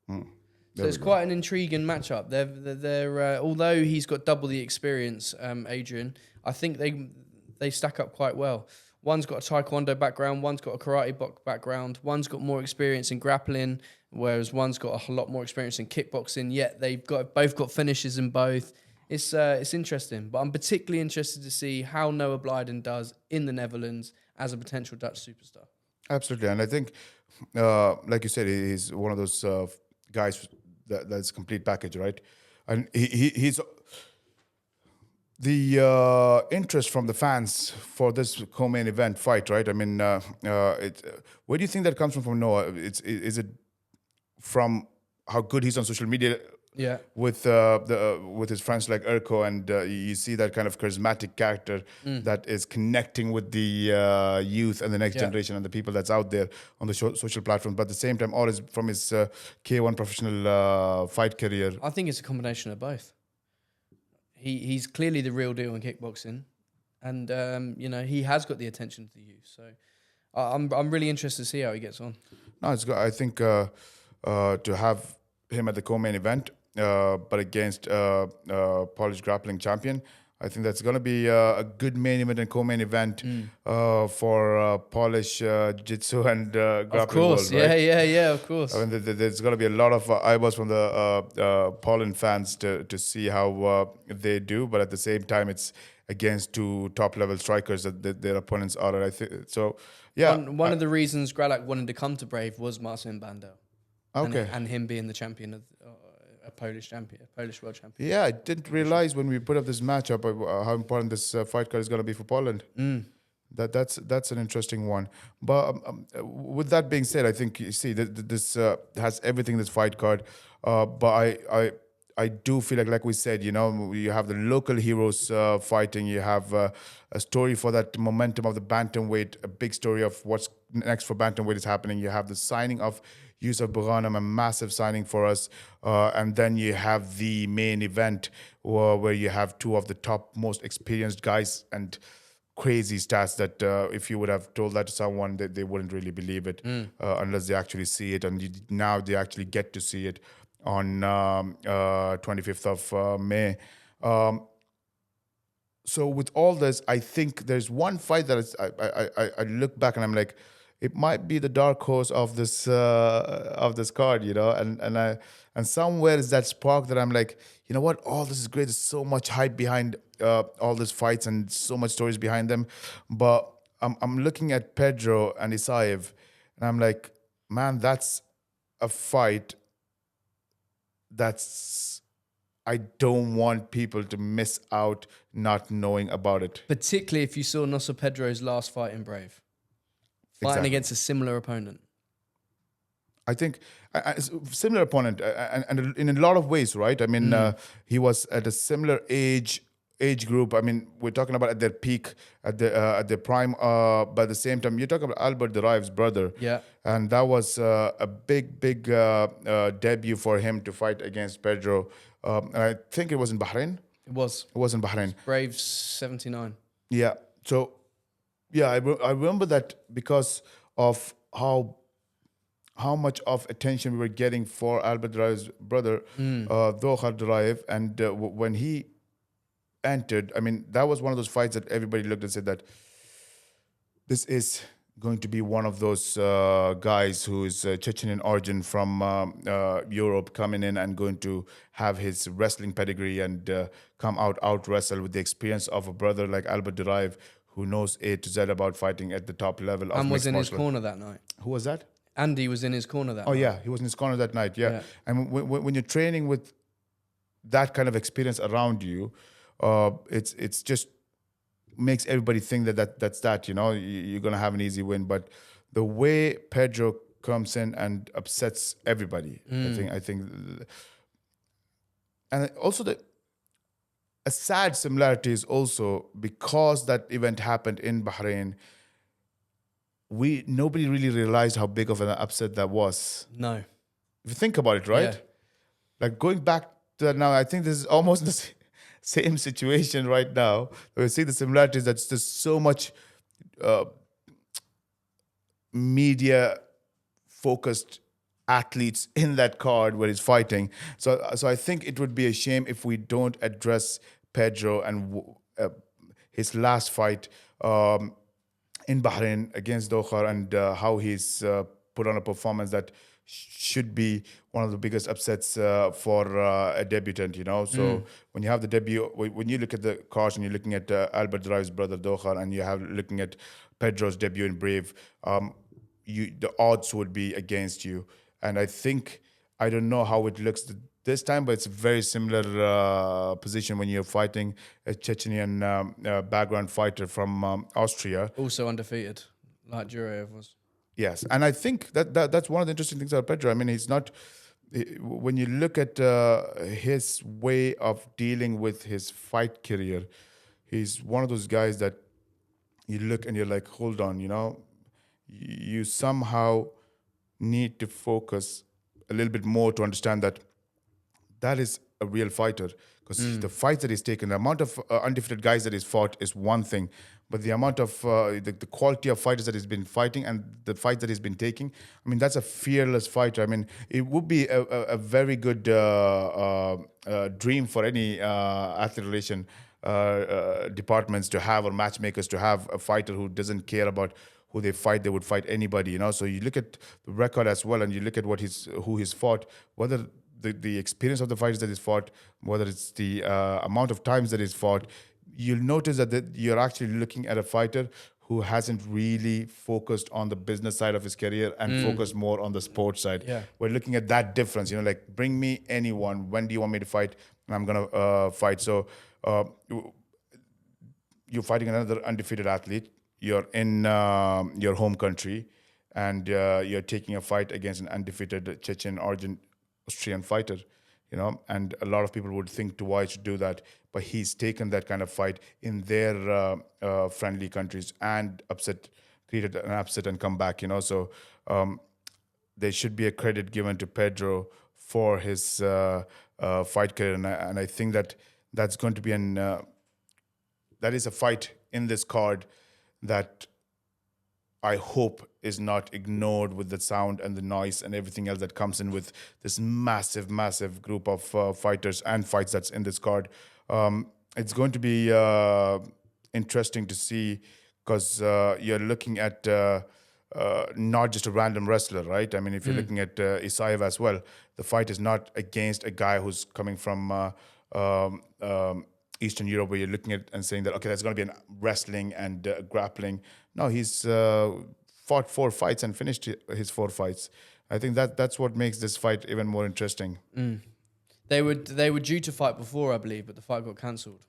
So it's quite an intriguing matchup. They're although he's got double the experience, Adrian, I think they stack up quite well. One's got a taekwondo background, one's got a karate background, one's got more experience in grappling, whereas one's got a lot more experience in kickboxing. Yet they've both got finishes in both. It's interesting, but I'm particularly interested to see how Noah Blyden does in the Netherlands as a potential Dutch superstar. Absolutely, and I think, like you said, he's one of those guys that's a complete package, right? And he's the interest from the fans for this co-main event fight, right? I mean, where do you think that comes from Noah? Is it from how good he's on social media? Yeah. With his friends like Urko, and you see that kind of charismatic character that is connecting with the youth and the next generation and the people that's out there on the social platform. But at the same time, all is from his K1 professional fight career. I think it's a combination of both. He's clearly the real deal in kickboxing, and he has got the attention of the youth. So I'm really interested to see how he gets on. No, it's good. I think to have him at the co-main event, but against Polish grappling champion, I think that's going to be a good main event and co-main event for Polish jiu-jitsu and grappling. Of course, world, right? yeah, of course. I mean, there's going to be a lot of eyeballs from the Poland fans to see how they do, but at the same time, it's against 2 top-level strikers that their opponents are. And I think so. Yeah, one of the reasons Gralak wanted to come to Brave was Marcin Bandel. Okay. And him being the champion of a Polish world champion. Yeah, I didn't realize when we put up this matchup how important this fight card is going to be for Poland. That's an interesting one. But with that being said, I think you see this has everything, this fight card. But I do feel like we said, you have the local heroes fighting. You have a story for that momentum of the bantamweight, a big story of what's next for bantamweight is happening. You have the signing of Yusuf Buranam, a massive signing for us. And then you have the main event where you have 2 of the top most experienced guys and crazy stats that if you would have told that to someone, they wouldn't really believe it unless they actually see it. And now they actually get to see it on 25th of May. So with all this, I think there's one fight that I look back and I'm like, it might be the dark horse of this card, and somewhere is that spark that I'm like, you know what, all this is great. There's so much hype behind all these fights and so much stories behind them, but I'm looking at Pedro and Isaev, and I'm like, man, that's a fight I don't want people to miss out not knowing about it. Particularly if you saw Nosso Pedro's last fight in Brave. Fighting against a similar opponent. I think a similar opponent, and in a lot of ways, right? I mean, he was at a similar age group. I mean, we're talking about at their peak, at their prime. But at the same time, you're talking about Albert Duraev's brother. Yeah. And that was a big debut for him to fight against Pedro. And I think it was in Bahrain. It was. It was in Bahrain. Brave 79. Yeah. So, yeah, I remember that because of how much of attention we were getting for Albert Duraev's brother, Dohar Duraev. And when he entered, I mean, that was one of those fights that everybody looked and said that this is going to be one of those guys who is Chechen in origin from Europe coming in and going to have his wrestling pedigree and come out wrestle with the experience of a brother like Albert Duraev, who knows A to Z about fighting at the top level of And was mixed in his martial arts. corner that night. Who was that? Andy was in his corner that Oh night. yeah, he was in his corner that night. Yeah, Yeah. and when you're training with that kind of experience around you, it's just makes everybody think that's that. You know, you're gonna have an easy win. But the way Pedro comes in and upsets everybody, I think, and also a sad similarity is also because that event happened in Bahrain. Nobody really realized how big of an upset that was. No. If you think about it, right? Yeah. Like going back to that now, I think this is almost the same situation right now. We see the similarities. That's just so much media focused athletes in that card where he's fighting. So I think it would be a shame if we don't address Pedro and his last fight in Bahrain against Doha and how he's put on a performance that should be one of the biggest upsets for a debutant, you know. So when you have the debut, when you look at the cards and you're looking at Albert Drive's brother Doha and you have looking at Pedro's debut in Brave, the odds would be against you. And I think, I don't know how it looks this time, but it's a very similar position when you're fighting a Chechenian background fighter from Austria. Also undefeated, like Juraev was. Yes, and I think that's one of the interesting things about Pedro. I mean, he's not. When you look at his way of dealing with his fight career, he's one of those guys that you look and you're like, hold on, you know, you somehow need to focus a little bit more to understand that is a real fighter, because the fights that he's taken, the amount of undefeated guys that he's fought is one thing, but the amount of the quality of fighters that he's been fighting and the fights that he's been taking, I mean, that's a fearless fighter. I mean, it would be a very good dream for any athlete relation departments to have, or matchmakers to have, a fighter who doesn't care about who they fight. They would fight anybody, you know. So you look at the record as well, and you look at who he's fought, whether the experience of the fighters that he's fought, whether it's the amount of times that he's fought, you'll notice that you're actually looking at a fighter who hasn't really focused on the business side of his career and focused more on the sports side. Yeah. We're looking at that difference, you know, like, bring me anyone. When do you want me to fight? And I'm going to fight. So you're fighting another undefeated athlete. You're in your home country, and you're taking a fight against an undefeated Chechen Austrian fighter, you know, and a lot of people would think twice to do that, but he's taken that kind of fight in their friendly countries and created an upset and come back, you know. So there should be a credit given to Pedro for his fight career, and I think that's going to be that is a fight in this card that I hope is not ignored with the sound and the noise and everything else that comes in with this massive, massive group of fighters and fights that's in this card. It's going to be interesting to see, because you're looking at not just a random wrestler, right? I mean, if you're looking at Isaev as well, the fight is not against a guy who's coming from Eastern Europe, where you're looking at and saying that, okay, there's going to be wrestling and grappling. No, he's fought 4 fights and finished his 4 fights. I think that's what makes this fight even more interesting. They were due to fight before, I believe, but the fight got cancelled.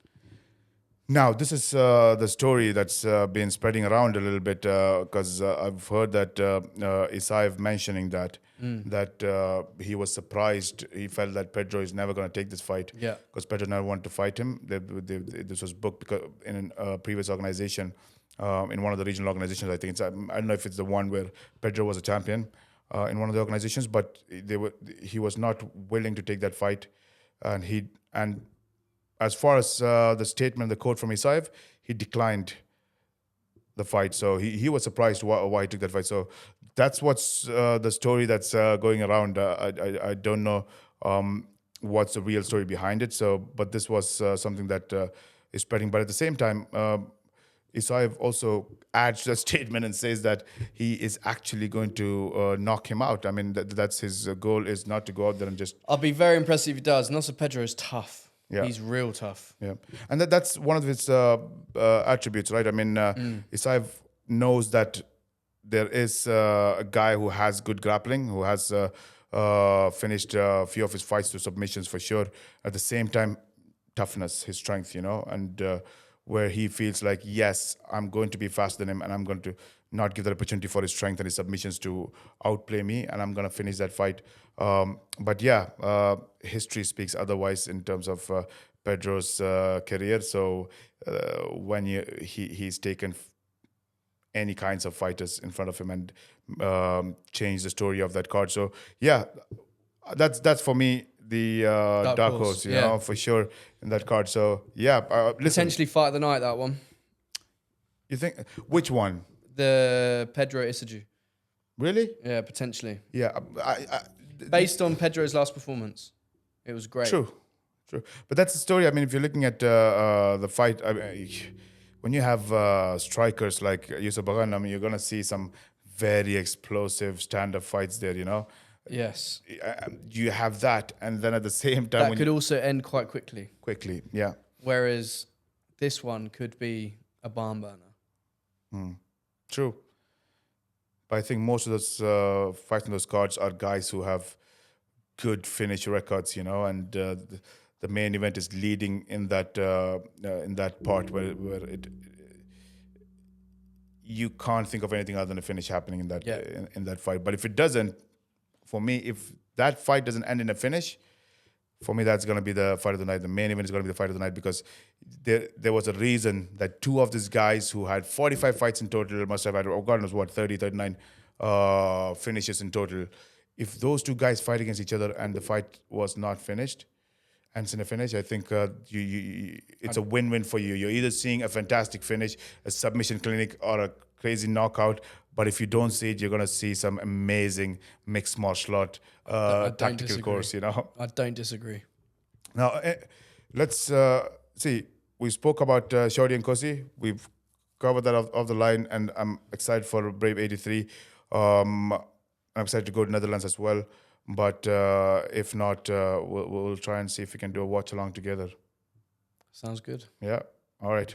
Now, this is the story that's been spreading around a little bit, because I've heard that Isaev mentioning that he was surprised. He felt that Pedro is never going to take this fight, Yeah. because Pedro never wanted to fight him. This was booked because in a previous organization, in one of the regional organizations. I think I don't know if it's the one where Pedro was a champion in one of the organizations, but he was not willing to take that fight, and as far as the statement, the quote from Isaev, he declined the fight. So he was surprised why he took that fight. So that's what's the story that's going around. I don't know what's the real story behind it. So, but this was something that is spreading. But at the same time, Isaev also adds to the statement and says that he is actually going to knock him out. I mean, that's his goal, is not to go out there and just... I'll be very impressed if he does. Nasser Pedro is tough. Yeah. He's real tough. Yeah, and that's one of its attributes, right? I mean, Isaev knows that there is a guy who has good grappling, who has finished a few of his fights to submissions for sure. At the same time, toughness, his strength, and where he feels like, yes, I'm going to be faster than him, and I'm going to not give that opportunity for his strength and his submissions to outplay me, and I'm going to finish that fight. But yeah, history speaks otherwise in terms of Pedro's career. So when he's taken any kinds of fighters in front of him and changed the story of that card. So yeah, that's for me the dark horse, for sure in that card. So yeah, listen. Potentially fight of the night, that one. You think which one? The Pedro Isaju. Really? Yeah, potentially. Yeah, Based on Pedro's last performance, it was great. True. But that's the story. I mean, if you're looking at the fight, I mean, when you have strikers like Yusuf Bagan, I mean, you're going to see some very explosive stand-up fights there, Yes. You have that, and then at the same time... That could also end quite quickly. Quickly, yeah. Whereas this one could be a barn burner. True. But I think most of those fights on those cards are guys who have good finish records, and the main event is leading in that part where it you can't think of anything other than a finish happening in that in that fight. But if it doesn't, for me, if that fight doesn't end in a finish, for me that's going to be the fight of the night. The main event is going to be the fight of the night because there was a reason that two of these guys who had 45 fights in total must have had, oh God knows what, 30, 39 finishes in total. If those two guys fight against each other and the fight was not finished, ends in a finish, I think it's a win-win for you. You're either seeing a fantastic finish, a submission clinic, or a crazy knockout. But if you don't see it, you're going to see some amazing mixed martial art tactical course, I don't disagree. Now, let's see. We spoke about Shorty and Kosi. We've covered that off the line, and I'm excited for Brave 83. I'm excited to go to Netherlands as well. But if not, we'll try and see if we can do a watch along together. Sounds good. Yeah. All right.